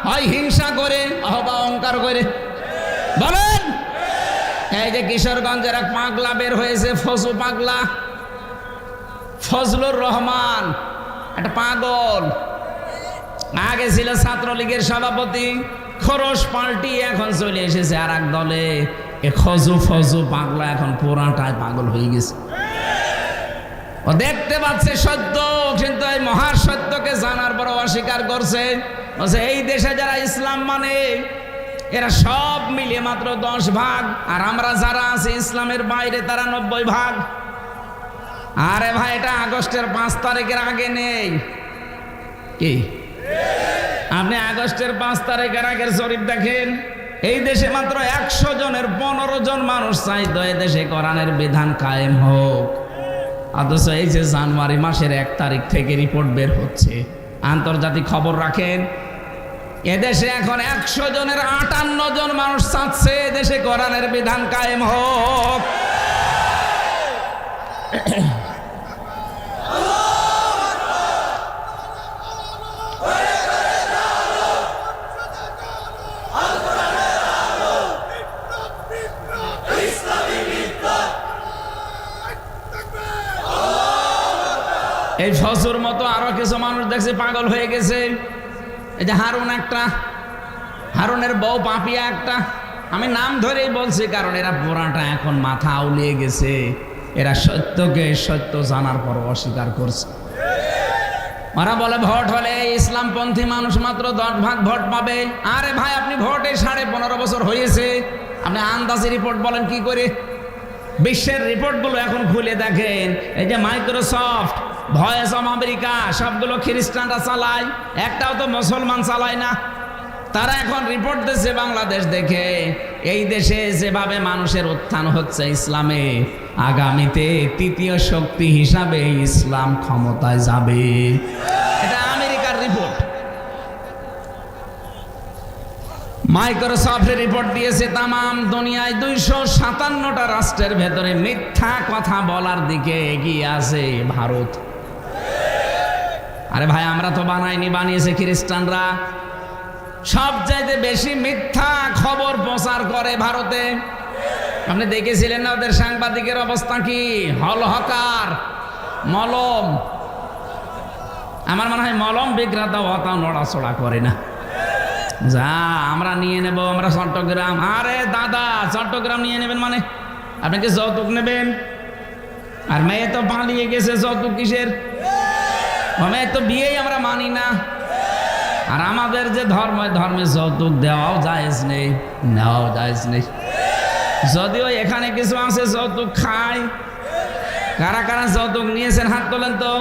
Speaker 1: হয় হিংসা করে অথবা অহংকার করে। বলেন, এই যে কিশোরগঞ্জের এক পাগলা বের হয়েছে, ফজু পাগলা, ফজলুর রহমান, একটা পাগল। আগে ছিল ছাত্রলীগের সভাপতি, খরচ পাল্টি এখন চলে এসেছে আর এক দলে। এ ফজু পাগলা এখন পুরাটাই পাগল হয়ে গেছে। ও দেখতে পাচ্ছে সত্য, কিন্তু এই মহাসত্যকে জানার পর অস্বীকার করছে। বলছে এই দেশে যারা ইসলাম মানে এরা সব মিলিয়ে মাত্র 10 ভাগ, আর আমরা যারা আছি ইসলামের বাইরে তারা 90 ভাগ। আরে ভাই, এটা আগস্টের 5 তারিখের আগে নেই কি? আপনি আগস্টের 5 তারিখের আগের জরিপ দেখেন, এই দেশে মাত্র 100 জনের 15 জন মানুষ চাইতো এ দেশে কোরআনের বিধান কায়েম হোক। অথচ এই যে জানুয়ারি মাসের 1 তারিখ থেকে রিপোর্ট বের হচ্ছে, আন্তর্জাতিক খবর রাখেন, এদেশে এখন 100 জনের 58 জন মানুষ চাচ্ছে এদেশে কোরআনের বিধান কায়েম হোক। এই ফজুর মতো আরো কিছু মানুষ দেখছি পাগল হয়ে গেছে। এই যে হারুন একটা, হারুনের বউ পাপিয়া একটা, আমি নাম ধরেই বলছি কারণ এরা পুরাটা এখন মাথা আউলিয়ে গেছে। এরা সত্যকে সত্য জানার পর অস্বীকার করছে। ওরা বলে ভোট হলে ইসলামপন্থী মানুষ মাত্র 10 ভাগ ভোট পাবে। আরে ভাই, আপনি ভোটে 15.5 বছর হয়েছে, আপনি আন্দাজি রিপোর্ট বলেন কি করে? বিশ্বের রিপোর্টগুলো এখন খুলে দেখেন, এই যে মাইক্রোসফট, ভয়েস অফ আমেরিকা, সবগুলো খ্রিস্টানরা চালায়, একটাও তো মুসলমান চালায় না। তারা এখন রিপোর্ট দিচ্ছে বাংলাদেশ দেখে, এই দেশে যেভাবে মানুষের উত্থান হচ্ছে ইসলামে, আগামীতে 3য় শক্তি হিসাবে ইসলাম ক্ষমতায় যাবে। এটা আমেরিকার রিপোর্ট। মাইক্রোসফট রিপোর্ট দিয়েছে তামাম দুনিয়ায় 257টা রাষ্ট্রের ভেতরে মিথ্যা কথা বলার দিকে এগিয়ে আছে ভারত। আরে ভাই, আমরা তো বানাইনি, বানিয়েছে খ্রিস্টানরা। সবচাইতে বেশি মিথ্যা খবর প্রচার করে ভারতে। আপনি দেখেছিলেন না ওদের সাংবাদিকের অবস্থা কি? হল হকার, মলম। আমার মনে হয় মলম বিক্রেতা অতাও নড়াচড়া করে না। যা আমরা নিয়ে নেব, আমরা চট্টগ্রাম। আরে দাদা, চট্টগ্রাম নিয়ে নেবেন মানে আপনি কি যৌতুক নেবেন? আর মেয়ে তো পালিয়ে গেছে, যৌতুক কিসের? মেয়ে তো বিয়েই আমরা মানি না। আর আমাদের যে ধর্মে যৌতুক দেওয়াও জায়েজ নেই, নেওয়াও জায়েজ নেই। যদিও এখানে কিছু আছে যৌতুক খায়। কারা কারা যৌতুক নিয়েছেন হাত তোলেন তো।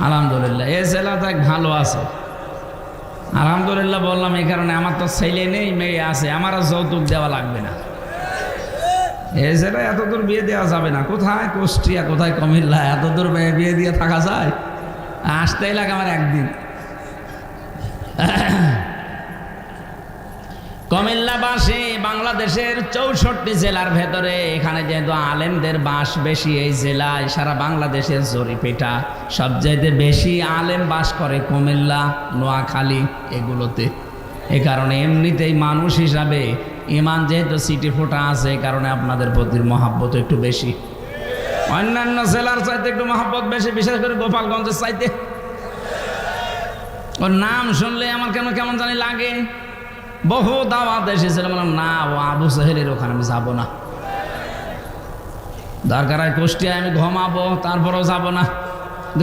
Speaker 1: আলহামদুলিল্লাহ, এই জেলাটা ভালো আছে। আলহামদুলিল্লাহ বললাম এই কারণে, আমার তো ছেলে নেই, মেয়ে আছে, আমার আর যৌতুক দেওয়া লাগবে না। এই জেলায় এত দূর বিয়ে দেওয়া যাবে না। কোথায় কুষ্টিয়া, কোথায় কুমিল্লা, এত দূর বিয়ে দিয়ে থাকা যায়? আসতেই লাগে আমার একদিন। কুমিল্লাবাসী বাংলাদেশের 64 জেলার ভেতরে, এখানে যেহেতু আলেমদের বাস বেশি এই জেলায়, সারা বাংলাদেশের জরিপেটা সবচাইতে বেশি আলেম বাস করে কুমিল্লা, নোয়াখালী এগুলোতে। এ কারণে এমনিতেই মানুষ হিসাবে ইমান যেহেতু সিটি ফোটা আছে, এই কারণে আপনাদের প্রতি মহাব্বত একটু বেশি। অন্যান্য জেলার চাইতে একটু মহাব্বত বেশি, বিশেষ করে গোপালগঞ্জের চাইতে। ওর নাম শুনলে আমার কেমন জানি লাগে। বহু দাওয়াত এসেছিল, বললাম না, ও আবু সাহেলের ওখানে আমি যাবো না। দরকার হয় কুষ্টিয়ায় আমি ঘুমাবো, তারপরেও যাব না।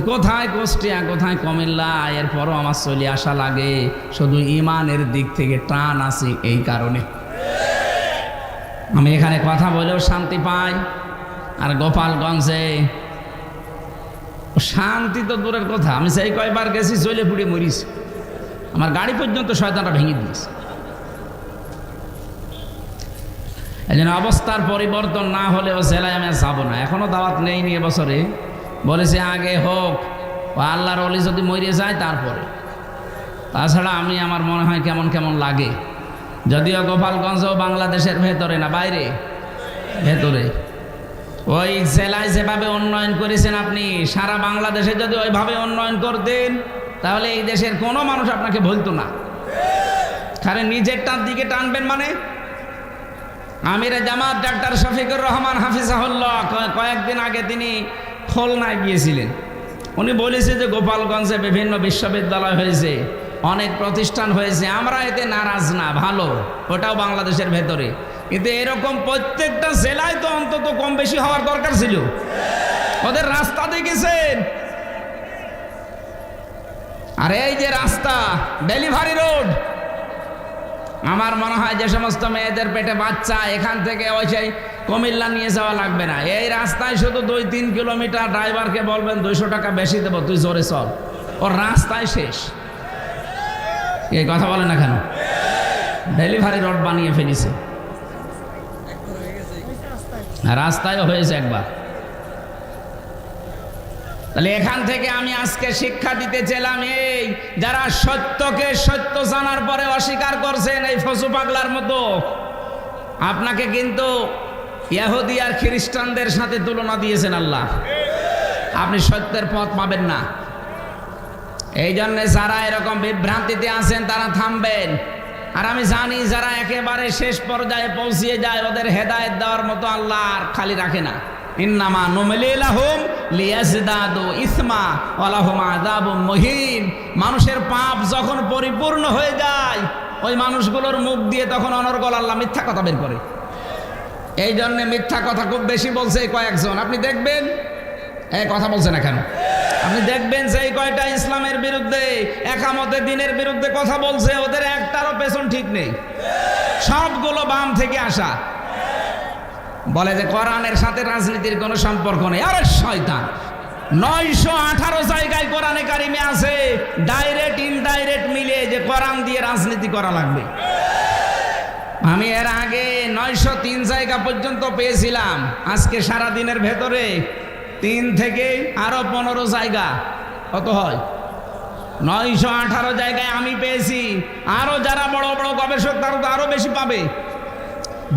Speaker 1: কোথায় কুষ্টিয়া, কোথায় কুমিল্লা, এরপরও আমার চলে আসা লাগে শুধু ইমানের দিক থেকে টান আছে। এই কারণে আমি এখানে কথা বলেও শান্তি পাই, আর গোপালগঞ্জে শান্তি তো দূরের কথা। আমি সেই কয়বার গেছি চলে পুড়ে মরিস, আমার গাড়ি পর্যন্ত শয়তানরা ভেঙে দিয়েছে। এই জন্য অবস্থার পরিবর্তন না হলেও জেলায় আমি যাবো না। এখনো দাওয়াত নেই নিয়ে বছরে বলেছে আগে হোক, আল্লাহর ওলি যদি মরে যায় তারপরে। তাছাড়া আমি আমার মনে হয় কেমন কেমন লাগে। যদিও গোপালগঞ্জও বাংলাদেশের ভেতরে না, বাইরে, ভেতরে। ওই জেলায় যেভাবে উন্নয়ন করেছেন আপনি, সারা বাংলাদেশে যদি ওইভাবে উন্নয়ন করতেন তাহলে এই দেশের কোনো মানুষ আপনাকে বলতো না। কারণ নিজেরটার দিকে টানবেন মানে। আমিরে জামাত ডাক্তার শফিকুর রহমান হাফিজাহুল্লাহ কয়েকদিন আগে তিনি খুলনায় গিয়েছিলেন। উনি বলেছে যে গোপালগঞ্জে বিভিন্ন বিশ্ববিদ্যালয় হয়েছে, অনেক প্রতিষ্ঠান হয়েছে, আমরা এতে নারাজ না, ভালো, ওটাও বাংলাদেশের ভেতরে। কিন্তু এরকম প্রত্যেকটা জেলায় তো অন্তত কম বেশি হওয়ার দরকার ছিল। ওদের রাস্তা দেখেছেন? আর এই যে রাস্তা, ডেলিভারি রোড, আমার মনে হয় যে সমস্ত মেয়েদের পেটে বাচ্চা, এখান থেকে ওই সেই কুমিল্লা নিয়ে যাওয়া লাগবে না। এই রাস্তায় শুধু 2-3 কিলোমিটার ড্রাইভারকে বলবেন 200 টাকা বেশি দেবো, তুই জোরে চল, ওর রাস্তায় শেষ। এই কথা বলে না কেন? ডেলিভারি রোড বানিয়ে ফেলেছে, রাস্তায়ও হয়েছে একবার। তাহলে এখান থেকে আমি আজকে শিক্ষা দিতে চাইলাম, এই যারা সত্যকে সত্য জানার পরে অস্বীকার করছেন, এই ফসু পাগলার মতো, আপনাকে কিন্তু ইহুদি আর খ্রিস্টানদের সাথে তুলনা দিয়েছেন আল্লাহ। আপনি সত্যের পথ পাবেন না। এই জন্য যারা এরকম বিভ্রান্তিতে আছেন তারা থামবেন। আর আমি জানি যারা একেবারে শেষ পর্যায়ে পৌঁছিয়ে যায়, ওদের হেদায়েত দেওয়ার মতো আল্লাহ আর খালি রাখে না। ইন্নামা নুমলি লাহুম লিয়াজদাদু ইসমা ওয়া লাহুম আযাবুম মুহিন। মানুষের পাপ যখন পরিপূর্ণ হয়ে যায়, ওই মানুষগুলোর মুখ দিয়ে তখন অনর্গল আল্লাহ মিথ্যা কথা বের করে। এই জন্য মিথ্যা কথা খুব বেশি বলছে কয়েকজন। আপনি দেখবেন, এই কথা বলছে না কেন? আপনি দেখবেন যে কয়টা ইসলামের বিরুদ্ধে, একামতে দিনের বিরুদ্ধে কথা বলছে, ওদের একটারও পেছন ঠিক নেই, সবগুলো বাম থেকে আসা। বলে যে কোরআনের সাথে রাজনীতির কোনো সম্পর্ক নেই। আরে শয়তান, 918 জায়গায় কোরআনে কারিমে আছে ডাইরেক্ট ইনডাইরেক্ট মিলে যে কোরআন দিয়ে রাজনীতি করা লাগবে। আমি এর আগে 903 জায়গা পর্যন্ত পেয়েছিলাম। আজকে সারা দিনের ভেতরে 3 থেকে আরো 15 জায়গা, কত হয়? 918 জায়গায় আমি পেয়েছি। আরো যারা বড় বড় গবেষক তারা তো আরো বেশি পাবে।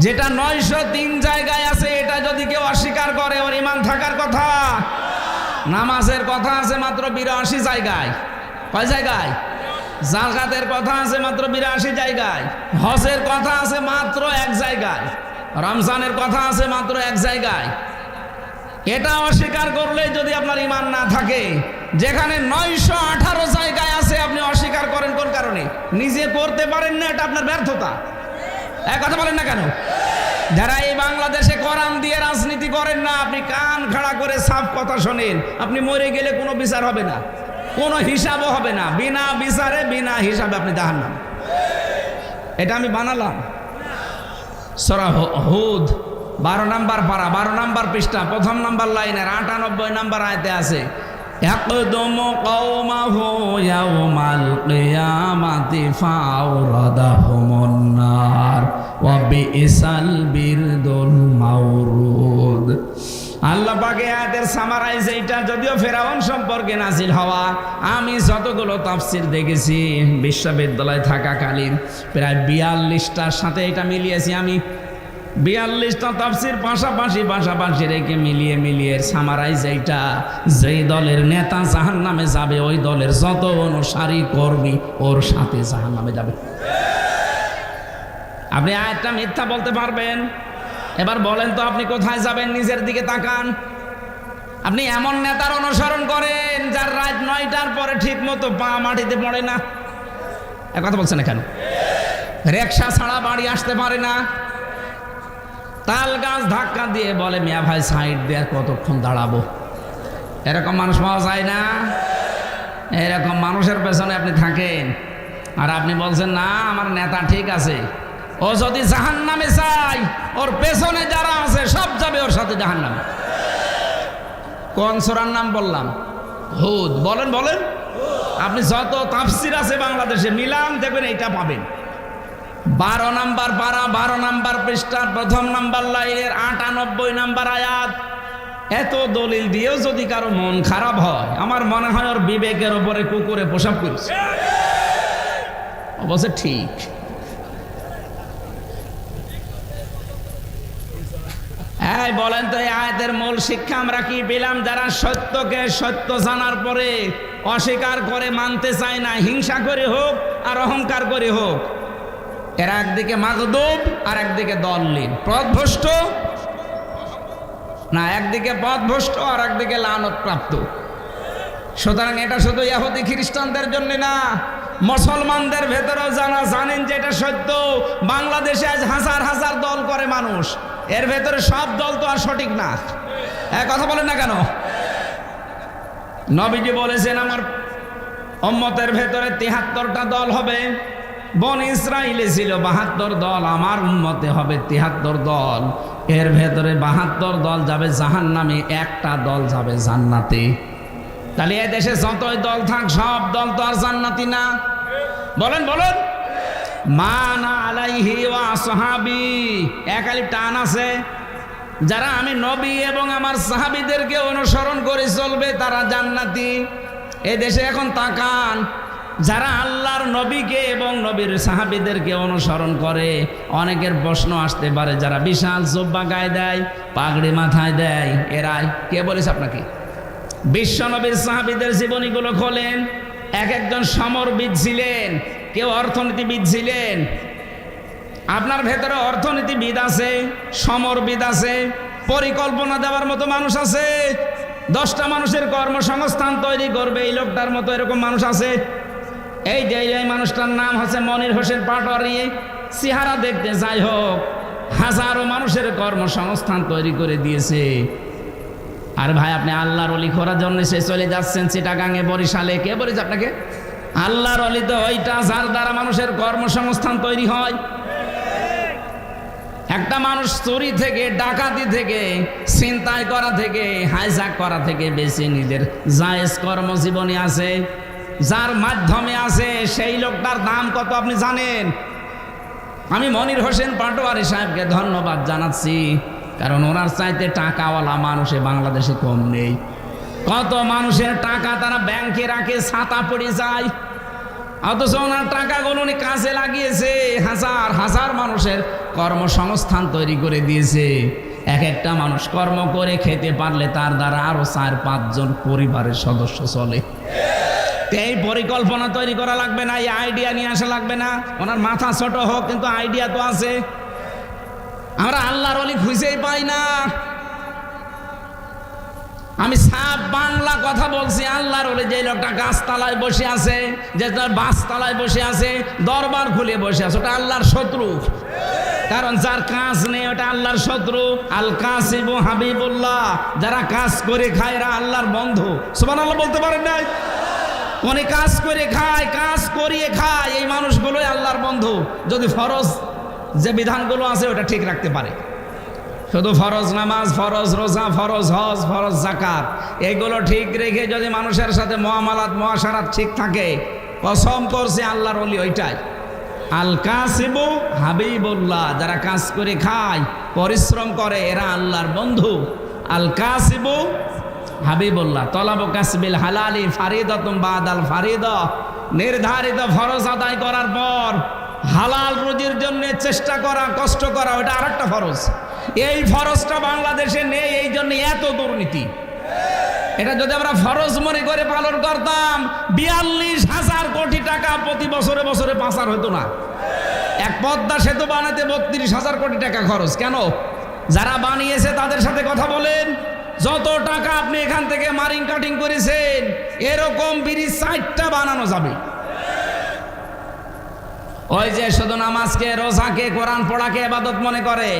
Speaker 1: যেটা 903 জায়গায় আছে, এটা যদি কেউ অস্বীকার করে, ওর ঈমান থাকার কথা। নামাজের কথা আছে মাত্র 82 জায়গায়। কয় জায়গায়? যাকাতের কথা আছে মাত্র 82 জায়গায়। হজের কথা আছে মাত্র 1 জায়গায়। রমজানের কথা আছে মাত্র 1 জায়গায়। এটা অস্বীকার করলে যদি আপনার ঈমান না থাকে, যেখানে 918 জায়গায় আছে আপনি অস্বীকার করেন কোন কারণে? নিজে করতে পারেন না, এটা আপনার ব্যর্থতা। এক কথা বলেন না কেন? যারা এই বাংলাদেশে কোরআন দিয়ে রাজনীতি করেন না, আপনি কান খাড়া করে সাফ কথা শোনেন, আপনি মরে গেলে কোনো বিচার হবে না, কোনো হিসাবও হবে না। বিনা বিচারে বিনা হিসাবে আপনি জাহান্নাম। এটা আমি বানালাম। সূরা হুদ 12 নম্বর পারা, 12 নম্বর পৃষ্ঠা, 1ম নম্বর লাইনের 98 নম্বর আয়াতে আছে, ইয়াকদুমু কওমাহু ইয়াওমাল কিয়ামাতি ফাওরাদাহুমুন নার ওয়া বিইসাল বিরদুল মাওরুদ। আল্লাহ পাকে আয়াতের সামারাইজ এইটা, যদিও ফেরাউন সম্পর্কে নাজিল হওয়া। আমি যতগুলো তাফসির দেখেছি বিশ্ববিদ্যালয়ে থাকাকালীন, প্রায় 42টার সাথে এটা মিলিয়েছি আমি। 42টা তাফসির পাশাপাশি রেখে মিলিয়ে সামারাইজ এইটা, যেই দলের নেতা জাহান্নামে যাবে, ওই দলের যত অনুসারী কর্মী ওর সাথে জাহান্নামে যাবে। আপনি আয়াতটা মিথ্যা বলতে পারবেন? এবার বলেন তো আপনি কোথায় যাবেন? নিজের দিকে তাকান। আপনি এমন নেতার অনুসরণ করেন যার রাত 9টার পরে ঠিক মতো পা মাটিতে পড়ে না। এক কথা বলছেন না কেন? রিকশা ছাড়া বাড়ি আসতে পারে না। তাল গাছ ধাক্কা দিয়ে বলে, মিয়া ভাই সাইড দিয়ে কতক্ষণ দাঁড়াবো? এরকম মানুষ পাওয়া যায় না? এরকম মানুষের পেছনে আপনি থাকেন আর আপনি বলছেন না আমার নেতা ঠিক আছে, ও যদি জাহান্নামে চায় ওর পেছনে যারা আছে সব যাবে ওর সাথে জাহান্নামে। কোন সূরার নাম বললাম? হুদ। বলেন বলেন, আপনি যত তাফসির আছে বাংলাদেশে মিলান দেখবেন এইটা পাবেন। 12 নাম্বার পারা, 12 নাম্বার পৃষ্ঠার 1ম নাম্বার লাইনের 98 নাম্বার আয়াত। এত দলিল দিয়েও যদি কারো মন খারাপ হয়, আমার মনে হয় ওর বিবেকের উপরে কুকুরে পোশাক করেছে। অবশ্য ঠিক। এই বলেন তো, এই আয়াতের মূল শিক্ষা আমরা কি পেলাম? যারা সত্যকে সত্য জানার পরে অস্বীকার করে, মানতে চায় না, হিংসা করে হোক আর অহংকার করে হোক, এরা একদিকে মাগদুব আর একদিকে দললিন, পথভ্রষ্ট না, একদিকে পথভ্রষ্ট আর একদিকে লানত প্রাপ্ত। সুতরাং এটা শুধু ইহুদি খ্রিস্টানদের জন্য না, মুসলমানদের ভেতরেও যারা জানেন যে এটা সত্য। বাংলাদেশে আজ হাজার হাজার দল করে মানুষ, এর ভেতরে সব দল তো আর সঠিক না। কথা বলেন না কেন? নবীজি বলেছেন আমার উম্মতের ভেতরে 73টা দল হবে। বনি ইসরাইলে ছিল 72 দল, আমার উম্মতে হবে 73 দল। এর ভেতরে 72 দল যাবে জাহান্নামে, একটা দল যাবে জান্নাতে। তাহলে এই দেশে যতই দল থাক সব দল তো আর জান্নাতি না। বলেন বলেন, মানা আলাইহি ওয়া আসহাবি, একালি টান আছে। যারা আমি নবী এবং আমার সাহাবীদেরকে অনুসরণ করে চলবে তারা জান্নাতি। এই দেশে এখন তাকান, যারা আল্লাহর নবীকে এবং নবীর সাহাবীদেরকে অনুসরণ করে, অনেকের প্রশ্ন আসতে পারে, যারা বিশাল জুব্বা গায়ে দেয়, পাগড়ি মাথায় দেয়, এরাই কে বলেছে আপনাকে? বিশ্ব নবীর সাহাবীদের জীবনীগুলো খোলেন। এক একজন সমরবিদ ছিলেন, কেউ অর্থনীতিবিদ ছিলেন। আপনার ভেতরে অর্থনীতিবিদ আছে, সমরবিদ আছে, পরিকল্পনা দেওয়ার মতো মানুষ আছে, 10টা মানুষের কর্মসংস্থান তৈরি করবে এই লোকটার মতো এরকম মানুষ আছে। এই যে এই মানুষটার নাম হচ্ছে মনির হোসেন পাটোয়ারি। চেহারা দেখতে যাই হোক, হাজারো মানুষের কর্মসংস্থান তৈরি করে দিয়েছে। আর ভাই আপনি আল্লাহর ওলি করার জন্য সে চলে যাচ্ছেন চিটাগাঙে, বরিশালে। কে বলেছে আপনাকে? আল্লাহর ওলি তো ওইটা যার দ্বারা মানুষের কর্মসংস্থান তৈরি হয়। একটা মানুষ চুরি থেকে, ডাকাতি থেকে, ছিনতাই করা থেকে, হাইজ্যাক করা থেকে বেশি নিজের জায়েজ কর্মজীবনী আছে, যার মাধ্যমে আছে, সেই লোকটার দাম কত আপনি জানেন? আমি মনির হোসেন পাটোয়ারি সাহেবকে ধন্যবাদ জানাচ্ছি, কারণ ওনার চাইতে টাকাওয়ালা মানুষে বাংলাদেশে কম নেই। কত মানুষের টাকা তারা ব্যাংকে রাখে, ছাতা পড়ে যায়, অথচ ওনার টাকাগুলো উনি কাজে লাগিয়েছে, হাজার হাজার মানুষের কর্মসংস্থান তৈরি করে দিয়েছে। এক একটা মানুষ কর্ম করে খেতে পারলে তার দ্বারা আরো 4-5 জন পরিবারের সদস্য চলে। এই পরিকল্পনা তৈরি করা লাগবে না, এই আইডিয়া নিয়ে আসা লাগবে না। ওনার মাথা ছোট হোক কিন্তু আইডিয়া তো আছে। আমরা আল্লাহর ওলি খুঁজেই পাই না। আমি সাফ বাংলা কথা বলছি, আল্লাহর ওলি যে লোকটা গাছতলায় বসে আছে, যে বাসতলায় বসে আছে, দরবার খুলে বসে আছে, ওটা আল্লাহর শত্রু। কারণ যার কাজ নেই ওটা আল্লাহর শত্রু। আল কাসিবু হাবিবুল্লাহ, যারা কাজ করে খায় এরা আল্লাহর বন্ধু। সুবহানাল্লাহ বলতে পারেন না? উনি কাজ করে খায়, কাজ করিয়ে খায়, এই মানুষগুলোই আল্লাহর বন্ধু। যদি ফরজ যে বিধানগুলো আছে ওটা ঠিক রাখতে পারে, শুধু ফরজ নামাজ, ফরজ রোজা, ফরজ হজ, ফরজ যাকাত, এগুলো ঠিক রেখে যদি মানুষের সাথে মুআমালাত মুআশারাত ঠিক থাকে, কসম করছে আল্লাহর ওলি ওইটাই। আল কাসিবু হাবিবুল্লাহ, যারা কাজ করে খায়, পরিশ্রম করে, এরা আল্লাহর বন্ধু। আল কাসিবু হাবিবুল্লাহ। তলাবু কাসবিল হালালি ফারিদাতুম বাদাল ফারিদা, নির্ধারিত ফরজ আদায় করার পর হালাল রুজির জন্য চেষ্টা করা, কষ্ট করা, ওটা আরেকটা ফরজ। এই ফরজটা বাংলাদেশে নেই, এই জন্য এত দুর্নীতি। এটা যদি আমরা ফরজ মনে করে পালন করতাম, 42,000 কোটি টাকা প্রতি বছরে বছরে পাচার হতো না। এক পদ্মা সেতু বানাতে 32,000 কোটি টাকা খরচ। কেন? যারা বানিয়েছে তাদের সাথে কথা বলেন। যত টাকা আপনি এখান থেকে মারিং কাটিং করেছেন, এরকম ব্রিজ 4টা বানানো যাবে। ওই যে শুধু নামাজকে, রোজাকে, কোরআন পড়াকে ইবাদত মনে করে,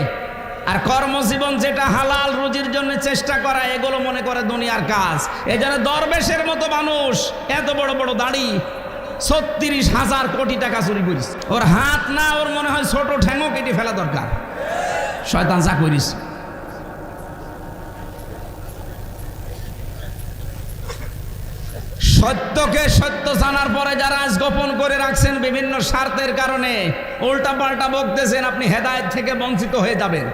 Speaker 1: আর কর্মজীবন যেটা হালাল রুজির জন্য চেষ্টা করা, এগুলো মনে করে দুনিয়ার কাজ। এই জন্য দরবেশের মতো মানুষ এত বড় বড় দাড়ি ৩৬,০০০ কোটি টাকা চুরি করিস, ওর হাত না, ওর মনে হয় ছোট ঠ্যাঙও কেটে ফেলা দরকার। শয়তান যা করিস। সত্যকে সত্য জানার পরে যারা আজ গোপন করে রাখছেন বিভিন্ন স্বার্থের কারণে, উল্টা পাল্টা বকতেছেন, আপনি হেদায়েত থেকে বঞ্চিত হয়ে যাবেন।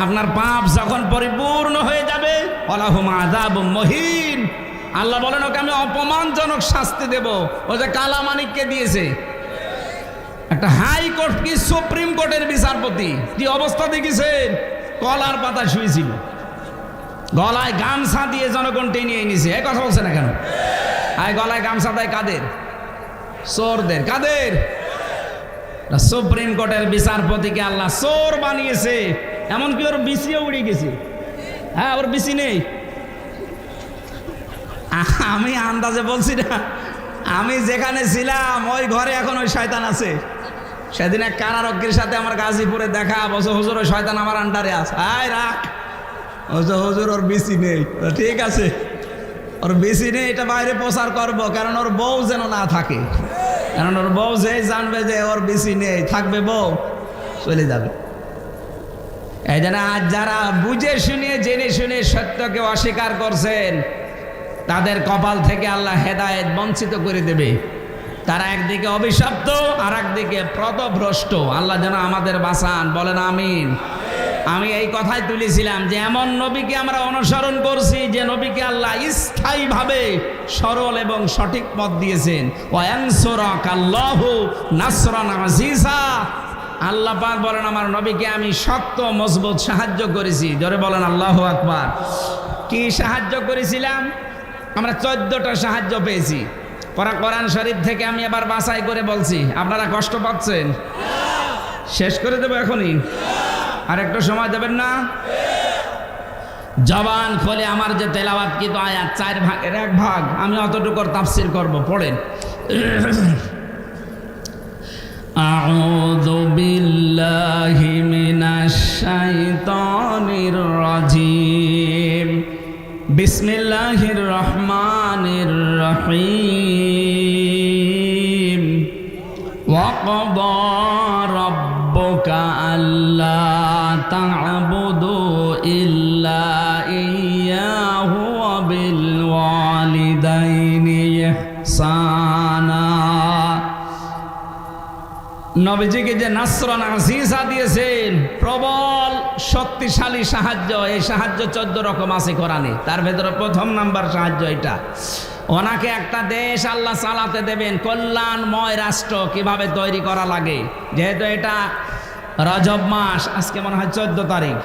Speaker 1: আপনার পাপ যখন পরিপূর্ণ হয়ে যাবে, ওয়ালাহুম আযাবুম মুহিন, আল্লাহ বলেন ওকে আমি অপমানজনক শাস্তি দেব। ও যে কালামানিককে দিয়েছে, একটা হাইকোর্ট কি সুপ্রিম কোর্টের বিচারপতি, কি অবস্থা দেখেছেন? কলার পাতা শুয়েছিল, গলায় গামছা দিয়ে জনগণ টেনে এনেছে। এই কথা বলছে না কেন? আর গলায় গামছা দেয় কাদের? চোরদের। কাদের? সুপ্রিম কোর্টের বিচারপতিকে আল্লাহ চোর বানিয়েছে। এমনকি ওর বিসিও উড়ে গেছে। হ্যাঁ, ওর বিসি নেই। আমি আন্দাজে বলছি না, আমি যেখানে ছিলাম ওই ঘরে এখন ওই শয়তান আছে। সেদিন এক কারারক্ষীর সাথে আমার গাজীপুরে দেখা, বছর হুজুর ওই শয়তান আমার আন্ডারে আছে। আয় রাখ, হুজুর ওর বিসি নেই। ঠিক আছে, ওর বিসি নেই, এটা বাইরে প্রচার করবো, কারণ ওর বউ যেন না থাকে। কারণ ওর বউ যে জানবে যে ওর বিসি নেই, থাকবে বউ, চলে যাবে। এই জন্য আজ যারা বুঝে শুনে জেনে শুনে সত্যকে অস্বীকার করছেন, তাদের কপাল থেকে আল্লাহ হেদায়েত বঞ্চিত করে দেবে। তারা একদিকে অভিশপ্ত, আর একদিকে পথভ্রষ্ট। আল্লাহ যেন আমাদের বাঁচান, বলেন আমিন। আমি এই কথাই তুলেছিলাম যে এমন নবীকে আমরা অনুসরণ করছি যে নবীকে আল্লাহ স্থায়ীভাবে সরল এবং সঠিক পথ দিয়েছেন। ওয়ায়ানসুরাকাল্লাহু নাসরান আজিজা, আল্লাহ পাক বলেন আমার নবীকে আমি শক্ত মজবুত সাহায্য করেছি। জোরে বলেন আল্লাহু আকবার। কি সাহায্য করেছিলাম? আমরা 14টা সাহায্য পেয়েছি। কোরআন শরীফ থেকে আমি এবার বাছাই করে বলছি। আপনারা কষ্ট পাচ্ছেন? শেষ করে দেবো এখনই? আর একটু সময় দেবেন না? জবান খোলে আমার যে তেলাওয়াত কি তো আয়াত 4 ভাগের 1 ভাগ, আমি অতটুকুর তাফসীর করব। পড়েন। আউযু বিল্লাহি মিনাশ শাইতানির রাজিম। বিসমিল্লাহির রহমানির রহিম। ওয়া ক্বাদা রাব্বুকা আল্লা তা'বুদু ইল্লা ইয়্যাহু ওয়া বিল ওয়ালিদাইনি ইহসানা। নবীজিকে যে নাসরান আজিজা দিয়েছেন, প্রবল শক্তিশালী সাহায্য, এই সাহায্য 14 রকম আছে কোরআনে। তার ভেতরে প্রথম নাম্বার সাহায্য এটা। ওনাকে একটা দেশ আল্লাহ চালাতে দেবেন, কল্যাণময় রাষ্ট্র কিভাবে তৈরি করা লাগে। যেহেতু এটা রজব মাস, আজকে মনে হয় 14 তারিখ।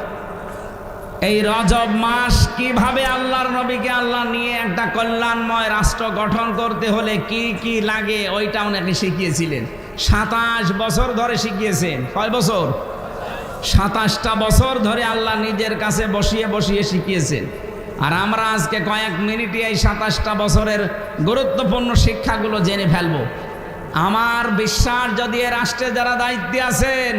Speaker 1: এই রজব মাস কিভাবে আল্লাহর নবীকে আল্লাহ নিয়ে একটা কল্যাণময় রাষ্ট্র গঠন করতে হলে কি কি লাগে, ওইটা ওনাকে শিখিয়েছিলেন। 27 বছর ধরে শিখিয়েছেন। কয় বছর? 27টা বছর ধরে আল্লাহ নিজের কাছে বসিয়ে বসিয়ে শিখিয়েছেন। আর আমরা আজকে কয়েক মিনিটে এই 27টা বছরের গুরুত্বপূর্ণ শিক্ষাগুলো জেনে ফেলব। আমার বিশ্বাস, যদি এ রাষ্ট্রে যারা দায়িত্বে আছেন,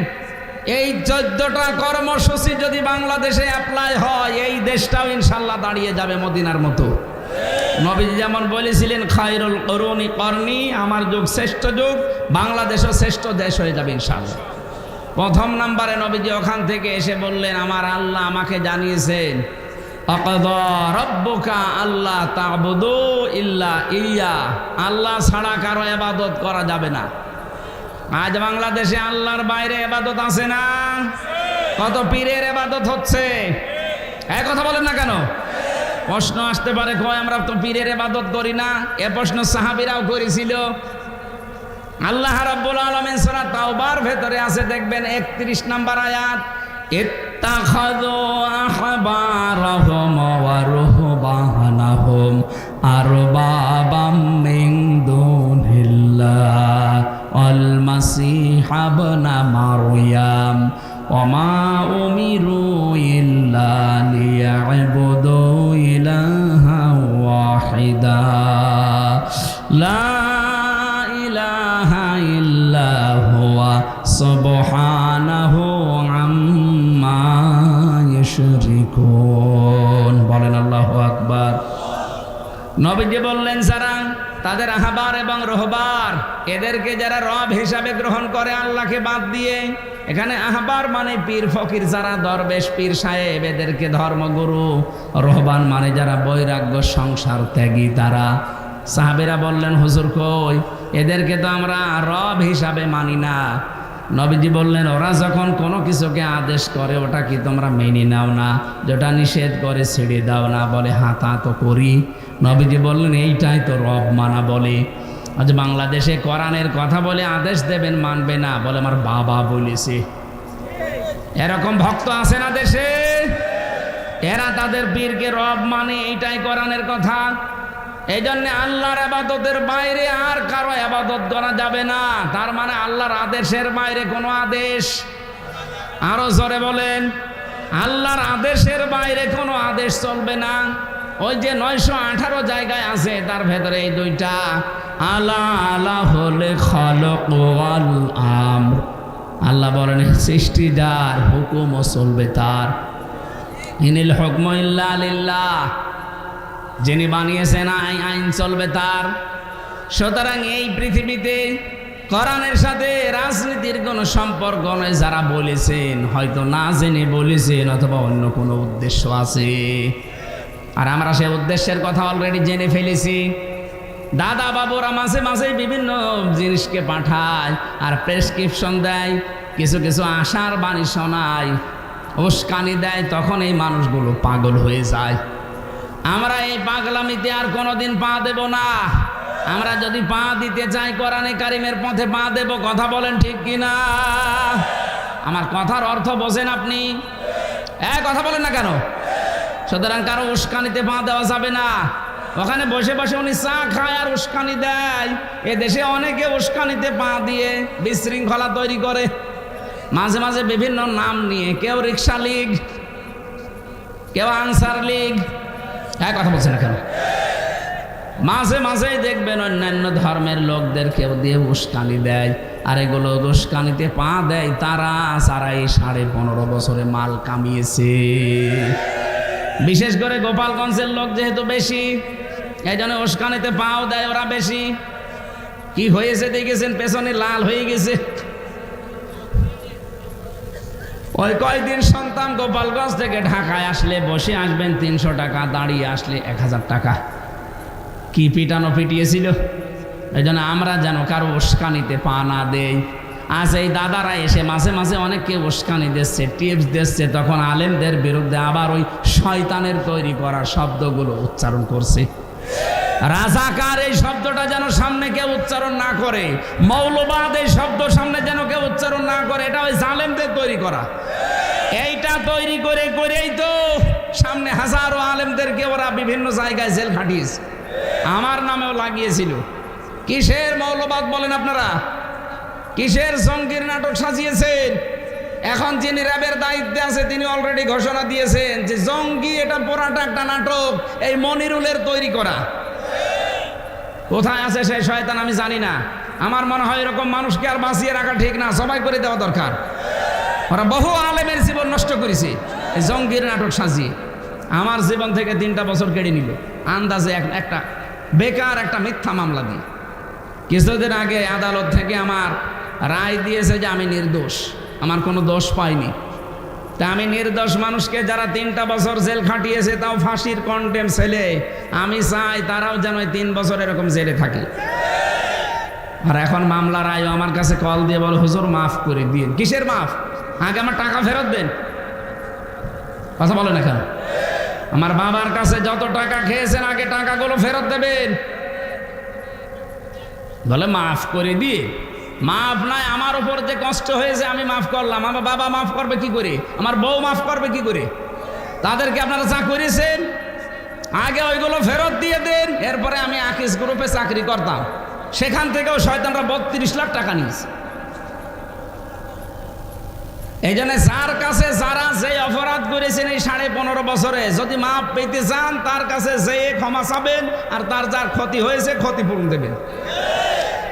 Speaker 1: এই 14টা কর্মসূচি যদি বাংলাদেশে অ্যাপ্লাই হয়, এই দেশটাও ইনশাল্লাহ দাঁড়িয়ে যাবে মদিনার মতো। নবীজি যেমন বলেছিলেন খায়রুল কুরুনি করনি, আমার যুগ শ্রেষ্ঠ যুগ, বাংলাদেশও শ্রেষ্ঠ দেশ হয়ে যাবে ইনশাআল্লাহ। প্রথম নাম্বারে নবীজি ওখান থেকে এসে বললেন আমার আল্লাহ আমাকে জানিয়েছেন আকাদা রাব্বুকা আল্লাহ তা'বুদু ইল্লা ইয়্যা, আল্লাহ ছাড়া কারো ইবাদত করা যাবে না। আজ বাংলাদেশে আল্লাহর বাইরে ইবাদত আছে না? কত পীরের ইবাদত হচ্ছে। এই কথা বলেন না কেন? প্রশ্ন আসতে পারে, কয় আমরা তো পীরের ইবাদত করি না। এ প্রশ্ন সাহাবীরাও করেছিল। আল্লাহ রাব্বুল আলামিন সূরা তাওবার ভেতরে আছে, দেখবেন 31 নম্বর আয়াত, ইত্তাখাযু আহবারাহুম ওয়া রুহবানাহুম আরবাবাম মিন দুনিল্লাহ ওয়াল মাসিহ ইবনা মারইয়াম ওয়া মা উমিরু ইল্লা লিয়া'বুদু ইলাহান ওয়াহিদা লা ইলাহা ইল্লা হুয়া সুবহানাহু আম্মা নবীজি বললেন যারা তাদের আহবার এবং রহবার এদেরকে যারা রব হিসাবে গ্রহণ করে আল্লাহকে বাদ দিয়ে, এখানে আহবার মানে পীর ফকির, যারা দরবেশ পীর সাহেব এদেরকে ধর্মগুরু, রহবান মানে যারা বৈরাগ্য সংসার ত্যাগী তারা। সাহাবীরা বললেন হুজুর কই, এদেরকে তো আমরা রব হিসাবে মানি না। নবীজি বললেন ওরা যখন কোনো কিছুকে আদেশ করে ওটা কি তোমরা মেনে নাও না, যেটা নিষেধ করে ছেড়ে দাও না? বলে হ্যাঁ তা তো করি। নবীজি বললেন এইটাই তো রব মানা বলে। আজ বাংলাদেশে কোরআনের কথা বলে আদেশ দেবেন, মানবে না, বলে আমার বাবা বলেছে। এরকম ভক্ত আছে না দেশে? এরা তাদের পীরকে রব মানে, এইটাই কোরআনের কথা। এই জন্য আল্লাহর আবাদতের বাইরে আর কারো আবাদত করা যাবে না। তার মানে আল্লাহর আদেশের বাইরে কোনো আদেশ, আরো জোরে বলেন, আল্লাহর আদেশের বাইরে কোনো আদেশ চলবে না। ওই যে 918 জায়গায় আছে, তার ভেতরে এই দুইটা আলা আলা হলে খালক ওয়াল আমর। আল্লাহ বলেন সৃষ্টি যার, হুকুমও চলবে তার। ইনিল হুকমু ইল্লা লিল্লাহ, যিনি বানিয়েছেন আইন চলবে তার। সুতরাং এই পৃথিবীতে কোরআনের সাথে রাজনীতির কোনো সম্পর্ক নয়। যারা বলেছেন হয়তো না জেনে বলেছেন, অথবা অন্য কোনো উদ্দেশ্য আছে, আর আমরা সেই উদ্দেশ্যের কথা অলরেডি জেনে ফেলেছি। দাদা বাবুরা মাঝে মাঝে বিভিন্ন জিনিসকে পাঠায় আর প্রেসক্রিপশন দেয়, কিছু কিছু আশার বাণী শোনায়, উস্কানি দেয়, তখন এই মানুষগুলো পাগল হয়ে যায়। আমরা এই পাগলামিতে আর কোনোদিন পা দেব না। আমরা যদি পা দিতে চাই কোরআনে কারিমের পথে পা দেব। কথা বলেন ঠিক কিনা? আমার কথার অর্থ বোঝেন আপনি? কথা বলেন না কেন? সুতরাং কারো উস্কানিতে পা দেওয়া যাবে না। ওখানে বসে বসে উনি চা খায় আর উস্কানি দেয়। এ দেশে অনেকে উস্কানিতে পা দিয়ে বিশৃঙ্খলা তৈরি করে, মাঝে মাঝে বিভিন্ন নাম নিয়ে, কেউ রিক্সা লীগ, কেউ আনসার লীগ। কথা বলছে না কেন? মাঝে মাঝেই দেখবেন অন্যান্য ধর্মের লোকদের কেউ দিয়ে উস্কানি দেয়, আর এগুলো উস্কানিতে পা দেয় তারা, যারা এই 15.5 বছরে মাল কামিয়েছে। বিশেষ করে গোপালগঞ্জের লোক যেহেতু বেশি, এই জন্য উস্কানিতে পাও দেয় ওরা বেশি। কি হয়েছে দেখেছেন? পেছনে লাল হয়ে গেছে। ওই কয়দিন সন্তান গোপালগঞ্জ থেকে ঢাকায় আসলে বসে আসবেন 300 টাকা, দাঁড়িয়ে আসলে 1000 টাকা। কি পিটানো পিটিয়েছিল। এই জন্য আমরা যেন কারো উস্কানিতে পা না দেই। আজ এই দাদারা এসে মাঝে মাঝে অনেককে উস্কানি দিচ্ছে, টিপস দিচ্ছে, তখন আলেমদের বিরুদ্ধে আবার ওই শয়তানের তৈরি করা শব্দগুলো উচ্চারণ করছে। রাজাকার এই শব্দটা যেন সামনে কেউ উচ্চারণ না করে, মৌলবাদ এই শব্দ সামনে যেন কেউ উচ্চারণ না করে। এটা ওই জালেমদের তৈরি করা। এইটা তৈরি করে করেই তো সামনে হাজারো আলেমদেরকে ওরা বিভিন্ন জায়গায় জেল খাটিয়েছে। আমার নামেও লাগিয়েছিল। কিসের মৌলবাদ বলেন আপনারা? কিসের জঙ্গির নাটক সাজিয়েছেন? এখন যিনি র্যাবের দায়িত্বে আছে তিনি অলরেডি ঘোষণা দিয়েছেন যে জঙ্গি এটা পুরাটা একটা নাটক, এই মনিরুলের তৈরি করা। কোথায় আছে সেই শয়তান আমি জানি না। আমার মনে হয় এরকম মানুষকে আর বাঁচিয়ে রাখা ঠিক না, সবাই করে দেওয়া দরকার। ওরা বহু আলেমের জীবন নষ্ট করেছে এই জঙ্গির নাটক সাজিয়ে। আমার জীবন থেকে 3টা বছর কেড়ে নিল আন্দাজে একটা বেকার একটা মিথ্যা মামলা দিয়ে। কিছুদিন আগে আদালত থেকে আমার রায় দিয়েছে যে আমি নির্দোষ, আমার কোনো দোষ পাইনি। তা আমি নির্দোষ মানুষকে যারা 3টা বছর জেল খাটিয়েছে, তাও ফাঁসির কন্টেম ছেলে, আমি চাই তারাও যেন 3 বছর এরকম জেলে থাকে। আর এখন মামলার রায় আমার কাছে কল দিয়ে বল হুজুর মাফ করে দিন। কিসের মাফ? আগে আমার টাকা ফেরত দেন। কথা বলেন এখন। আমার বাবার কাছে যত টাকা খেয়েছেন আগে টাকাগুলো ফেরত দেবেন। বলে মাফ করে দিয়ে। মাফ নাই, আমার উপর যে কষ্ট হয়েছে আমি মাফ করলাম, আমার বাবা মাফ করবে কি করে, আমার বউ মাফ করবে কি করে? তাদেরকে আপনারা যা করেছেন আগে ওইগুলো ফেরত দিয়ে দেন। এরপরে আমি আকিস গ্রুপে চাকরি করতাম, সেখান থেকেও শয়তানরা 32 লাখ টাকা নিয়েছে। এই জন্য যার কাছে যারা যে অপরাধ করেছেন এই 15.5 বছরে, যদি মাপ পেতে চান তার কাছে যে ক্ষমা চাবেন, আর তার যার ক্ষতি হয়েছে ক্ষতিপূরণ দেবেন।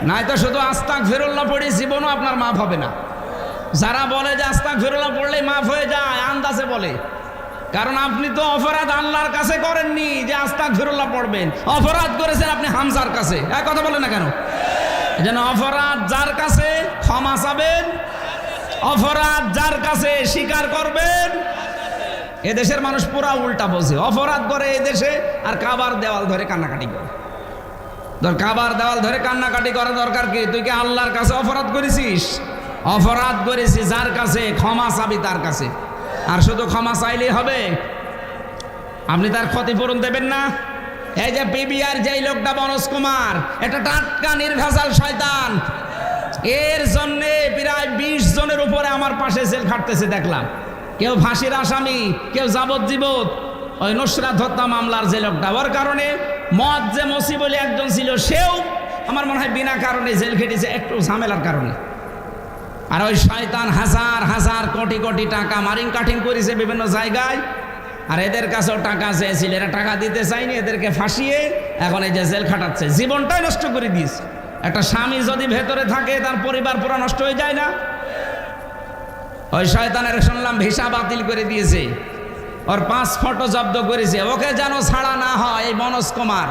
Speaker 1: নাই তো শুধু আস্তাগফিরুল্লাহ পড়ে জীবনও আপনার মাফ হবে না। যারা বলে যে আস্তাগফিরুল্লাহ পড়লেই মাফ হয়ে যায়, আন্দাজে বলে। কারণ আপনি তো অপরাধ আল্লাহর কাছে করেননি যে আস্তাগফিরুল্লাহ পড়বেন, অপরাধ করেছেন আপনি হামজার কাছে। এক কথা বলেন না কেন? যেন অপরাধ যার কাছে ক্ষমা চাবেন, অপরাধ যার কাছে স্বীকার করবেন। এদেশের মানুষ পুরা উল্টা বোঝে, অপরাধ করে এদেশে আর কাবার দেওয়াল ধরে কান্নাকাটি করে। কাবার দেওয়াল ধরে কান্নাকাটি করা দরকার কি? তুই কি আল্লাহর কাছে অপরাধ করেছিস? অপরাধ করেছিস যার কাছে, ক্ষমা চাবি তার কাছে। আর শুধু ক্ষমা চাইলেই হবে? আপনি তার ক্ষতিপূরণ দেবেন না? এই যে পিবিআর যেই লোকটা মনোজ কুমার, এটা টাটকা নির্ভেজাল শয়তান। এর জন্যে প্রায় 20 জনের উপরে আমার পাশে জেল খাটতেছে দেখলাম। কেউ ফাঁসির আসামি, কেউ যাবজ্জীবন। ওই নুসরাত হত্যা মামলার যে লোকটা, ওর কারণে মদ যে মসি বলে একজন ছিল, সেও আমার মনে হয় বিনা কারণে জেল খেটেছে, একটু ঝামেলার কারণে। আর ওই শয়তান হাজার হাজার কোটি কোটি টাকা মারিং কাটিং করেছে বিভিন্ন জায়গায়। আর এদের কাছেও টাকা চেয়েছিল, এরা টাকা দিতে চায়নি, এদেরকে ফাঁসিয়ে এখন এই যে জেল খাটাচ্ছে, জীবনটাই নষ্ট করে দিয়েছে। একটা স্বামী যদি ভেতরে থাকে তার পরিবার পুরো নষ্ট হয়ে যায় না? ওই শয়তানের শুনলাম ভিসা বাতিল করে দিয়েছে, ওর পাসপোর্টও জব্দ করেছে। ওকে যেন ছাড়া না হয় এই মনোজ কুমার।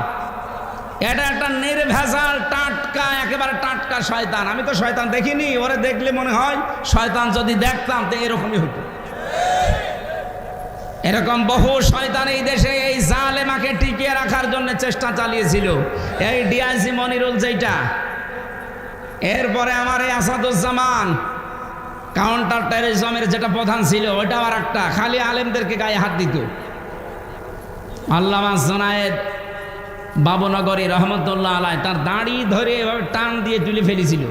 Speaker 1: এটা একটা নির্ভেজাল টাটকা, একেবারে টাটকা শয়তান। আমি তো শয়তান দেখিনি, ওরে দেখলে মনে হয় শয়তান যদি দেখতাম তো এরকমই হতো। এরকম বহু শয়তান এই দেশে এই জালেমাকে টিকিয়ে রাখার জন্য চেষ্টা চালিয়েছিল। এই ডিআইজি মনিরুল যেটা, এরপরে আমার এই আসাদুজ্জামান কাউন্টার টেররিজমের যেটা প্রধান ছিল, ওইটা আর একটা, খালি আলেমদেরকে গায়ে হাত দিত। আল্লামা জুনায়েদ বাবুনগরী রহমতুল্লাহ আলাই তার দাড়ি ধরে এভাবে টান দিয়ে তুলে ফেলেছিল।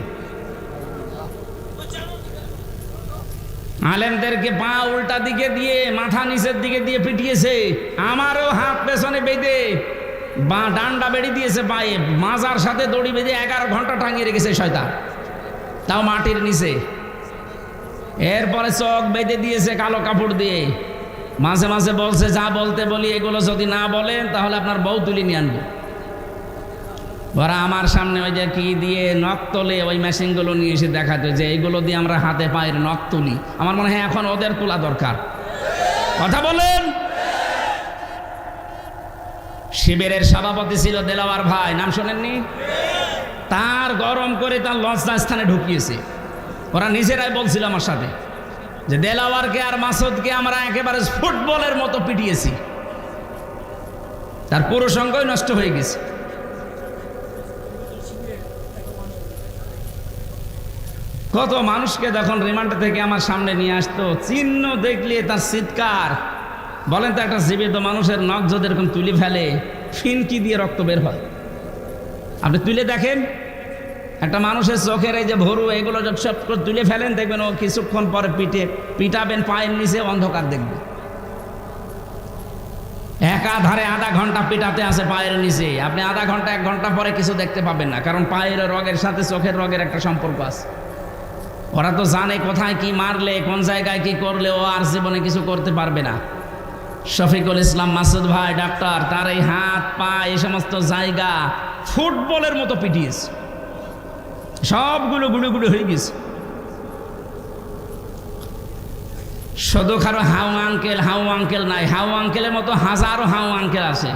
Speaker 1: আলেমদেরকে পা উল্টা দিকে দিয়ে মাথা নিচের দিকে দিয়ে পিটিয়েছে। আমারও হাত পেছনে বেঁধে বা ডান্ডা বেড়ে দিয়েছে পায়ে, মাজার সাথে দড়ি বেঁধে 11 ঘন্টা টাঙিয়ে রেখেছে শয়তান, তাও মাটির নিচে। এরপরে চোখ বেঁধে দিয়েছে কালো কাপড় দিয়ে। মাঝে মাঝে বলছে, যা বলতে বলি এগুলো যদি না বলেন তাহলে আপনার বউ তুলে নিয়ে আনবো। ওরা আমার সামনে ওই যে কি দিয়ে নখ তোলে, ওই মেশিনগুলো নিয়ে এসে দেখাতো যে এইগুলো দিয়ে আমরা হাতে পায়ের নখ তুলি। আমার মনে হয় এখন ওদের তোলা দরকার। কথা বলেন। শিবিরের সভাপতি ছিল দেলাওয়ার ভাই, নাম শোনেননি? তার গরম করে তার লজ্জাস্থানে ঢুকিয়েছে। ওরা নিজেরাই বলছিল আমার সাথে যে দেলাওয়ারকে আর মাসুদকে আমরা একেবারে ফুটবলের মতো পিটিয়েছি, তার পুরো সঙ্গই নষ্ট হয়ে গেছে। কত মানুষকে যখন রিমান্ড থেকে আমার সামনে নিয়ে আসতো, চিহ্ন দেখলে তার চিৎকার। বলেন তো, একটা জীবিত মানুষের নখ যদি এরকম তুলে ফেলে, ফিনকি দিয়ে রক্ত বের হয়। আপনি তুলে দেখেন, একটা মানুষের চোখের এই যে ভরু, এগুলো যখন সব তুলে ফেলেন, দেখবেন ও কিছুক্ষণ পরে পিটাবেন পায়ের নিচে, অন্ধকার দেখবে। একাধারে আধা ঘন্টা পিটাতে আছে পায়ের নিচে, আপনি আধা ঘন্টা 1 ঘন্টা পরে কিছু দেখতে পাবেন না, কারণ পায়ের রগের সাথে চোখের রগের একটা সম্পর্ক আছে। ওরা তো জানে কোথায় কি মারলে, কোন জায়গায় কি করলে ও আর জীবনে কিছু করতে পারবে না। শফিকুল ইসলাম মাসুদ ভাই ডাক্তার, তার এই হাত পা এই সমস্ত জায়গা ফুটবলের মতো পিটিয়েছে, সবগুলো গুঁড়ো গুঁড়ো হয়ে গেছে। শুধু কারো হাউ আঙ্কেল নাই, হাউ আঙ্কেলের মতো হাজারো হাউ আঙ্কেল আছে।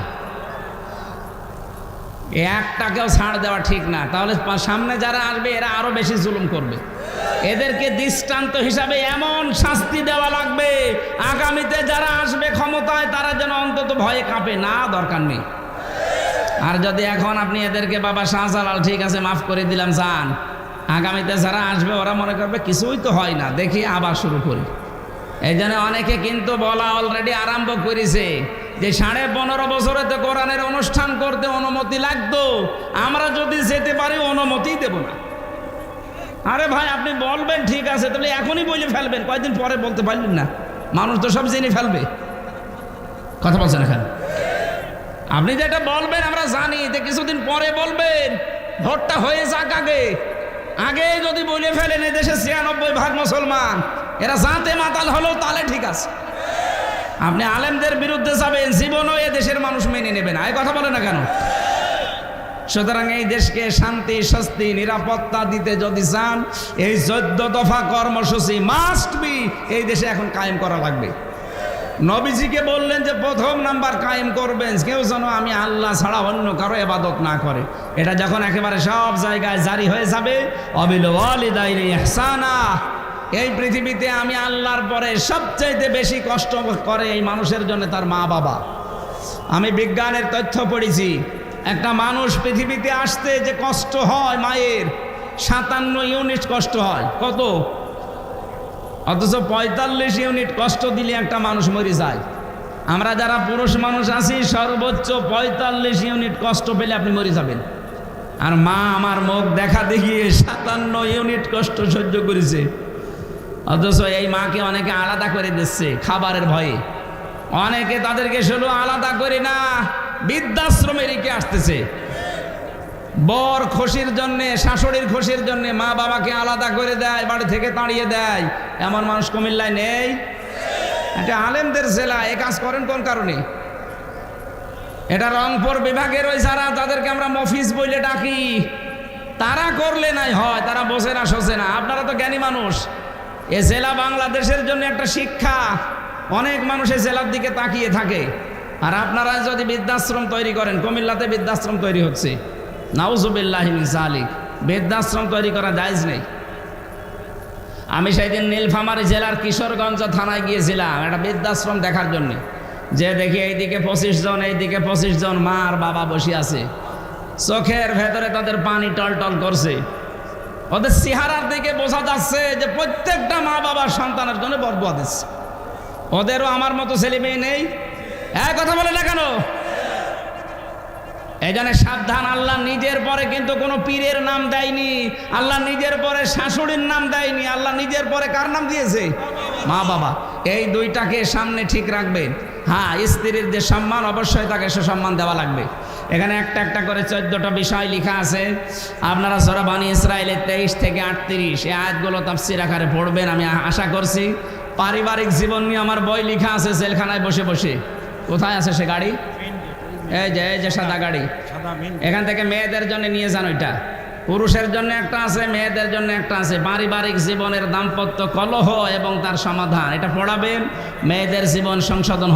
Speaker 1: একটাকেও ছাড় দেওয়া ঠিক না, তাহলে সামনে যারা আসবে এরা আরো বেশি জুলুম করবে। এদেরকে দৃষ্টান্ত হিসাবে এমন শাস্তি দেওয়া লাগবে, আগামীতে যারা আসবে ক্ষমতায় তারা যেন অন্তত ভয়ে কাঁপে না, দরকার নেই। আর যদি এখন আপনি এদেরকে বাবা শাহজালাল ঠিক আছে মাফ করে দিলাম যান, আগামীতে যারা আসবে ওরা মনে করবে কিছুই তো হয় না, দেখি আবার শুরু করি। এই জন্য অনেকে কিন্তু বলা অলরেডি আরম্ভ করেছে যে 15.5 বছরে তো কোরআনের অনুষ্ঠান করতে অনুমতি লাগতো, আমরা যদি যেতে পারি অনুমতি দেব না। আরে ভাই, আপনি বলবেন ঠিক আছে, তাহলে এখনই বলে ফেলবেন, কয়েকদিন পরে বলতে পারলেন না, মানুষ তো সব জেনে ফেলবে। কথা বলছেন এখানে? আপনি যেটা বলবেন আমরা জানি, যে কিছুদিন পরে বলবেন, ভোটটা হয়ে যাক আগে যদি বলে ফেলেন এদেশে 96% মুসলমান, এরা জাতে মাতাল হলো, তাহলে ঠিক আছে। আপনি আলেমদের বিরুদ্ধে যাবেন, জীবনও এ দেশের মানুষ মেনে নেবে না। এই কথা বলে না কেন? সুতরাং এই দেশকে শান্তি, স্বস্তি, নিরাপত্তা দিতে যদি চান, এই 14 দফা কর্মসূচি মাস্ট বি এই দেশে এখন কায়েম করা লাগবে। নবীজিকে বললেন যে প্রথম নাম্বার কায়েম করবেন কেউ যেন আমি আল্লাহ ছাড়া অন্য কারো ইবাদত না করে। এটা যখন একেবারে সব জায়গায় জারি হয়ে যাবে, অবিল ওয়ালিদাইনি ইহসানা, এই পৃথিবীতে আমি আল্লাহর পরে সবচাইতে বেশি কষ্ট করে এই মানুষের জন্য তার মা বাবা। আমি বিজ্ঞানের তথ্য পড়েছি, একটা মানুষ পৃথিবীতে আসতে যে কষ্ট হয় মায়ের 57 ইউনিট কষ্ট হয়। কত? অথচ 45 ইউনিট কষ্ট দিলে একটা মানুষ মরে যায়। আমরা যারা পুরুষ মানুষ আছি সর্বোচ্চ 45 ইউনিট কষ্ট পেলে আপনি মরে যাবেন। আর মা আমার মুখ দেখা দেখিয়ে 57 ইউনিট কষ্ট সহ্য করেছে। অথচ এই মাকে অনেকে আলাদা করে দিচ্ছে খাবারের ভয়ে। অনেকে তাদেরকে শুধু আলাদা করে না, বৃদ্ধাশ্রমে রেখে আসতেছে। বর খুশির জন্যে, শাশুড়ির খুশির জন্যে মা বাবাকে আলাদা করে দেয়, বাড়ি থেকে তাড়িয়ে দেয়। এমন মানুষ কুমিল্লায় নেই? এটা আলেমদের জেলা। এ কাজ করেন কোন কারণে? এটা রংপুর বিভাগের ওই যারা, যাদেরকে আমরা মফিজ বলে ডাকি, তারা করলে নাই হয়, তারা বসে না শোষে না। আপনারা তো জ্ঞানী মানুষ। এ জেলা বাংলাদেশের জন্য একটা শিক্ষা। অনেক মানুষ এই জেলার দিকে তাকিয়ে থাকে। আর আপনারা যদি বৃদ্ধাশ্রম তৈরি করেন, কুমিল্লাতে বৃদ্ধাশ্রম তৈরি হচ্ছে, নাউজুবিল্লাহি মিন যালিক, বৃদ্ধাশ্রম তৈরি করা জায়েজ নেই। আমি সেদিন নীলফামারী জেলার কিশোরগঞ্জ থানায় গিয়েছিলাম একটা বৃদ্ধাশ্রম দেখার জন্য। যে দেখি এইদিকে 25 জন, এইদিকে 25 জন মা আর বাবা বসে আছে, চোখের ভেতরে তাদের পানি টলটল করছে। ওদের চেহারার দিকে বোঝা যাচ্ছে যে প্রত্যেকটা মা বাবার সন্তানের জন্য বরদোয়া দিচ্ছে। ওদেরও আমার মতো ছেলে মেয়ে নেই? এক কথা বলে না কেন? এই জন্য সাবধান। আল্লাহ নিজের পরে কিন্তু কোনো পীরের নাম দেয়নি, আল্লাহ নিজের পরে শাশুড়ির নাম দেয়নি, আল্লাহ নিজের পরে কার নাম দিয়েছে? মা বাবা। এই দুইটাকে সামনে ঠিক রাখবেন। হ্যাঁ, স্ত্রীর যে সম্মান অবশ্যই তাকে সুসম্মান দেওয়া লাগবে। এখানে একটা একটা করে 14টা বিষয় লেখা আছে। আপনারা সূরা বনী ইসরাঈলের 23 থেকে 38 এই আয়াতগুলো তাফসীর আকারে পড়বেন আমি আশা করছি। পারিবারিক জীবন নিয়ে আমার বই লেখা আছে জেলখানায় বসে বসে। কোথায় আছে সে গাড়ি? এই যে সাদা গাড়ি, এখান থেকে মেয়েদের জন্য নিয়ে যান। ওইটা পুরুষের জন্য একটা আছে, মেয়েদের জন্য একটা আছে। পারিবারিক জীবনের দাম্পত্য কলহ এবং তার সমাধান, এটা পড়াবেন। মেয়েদের জীবন সংশোধন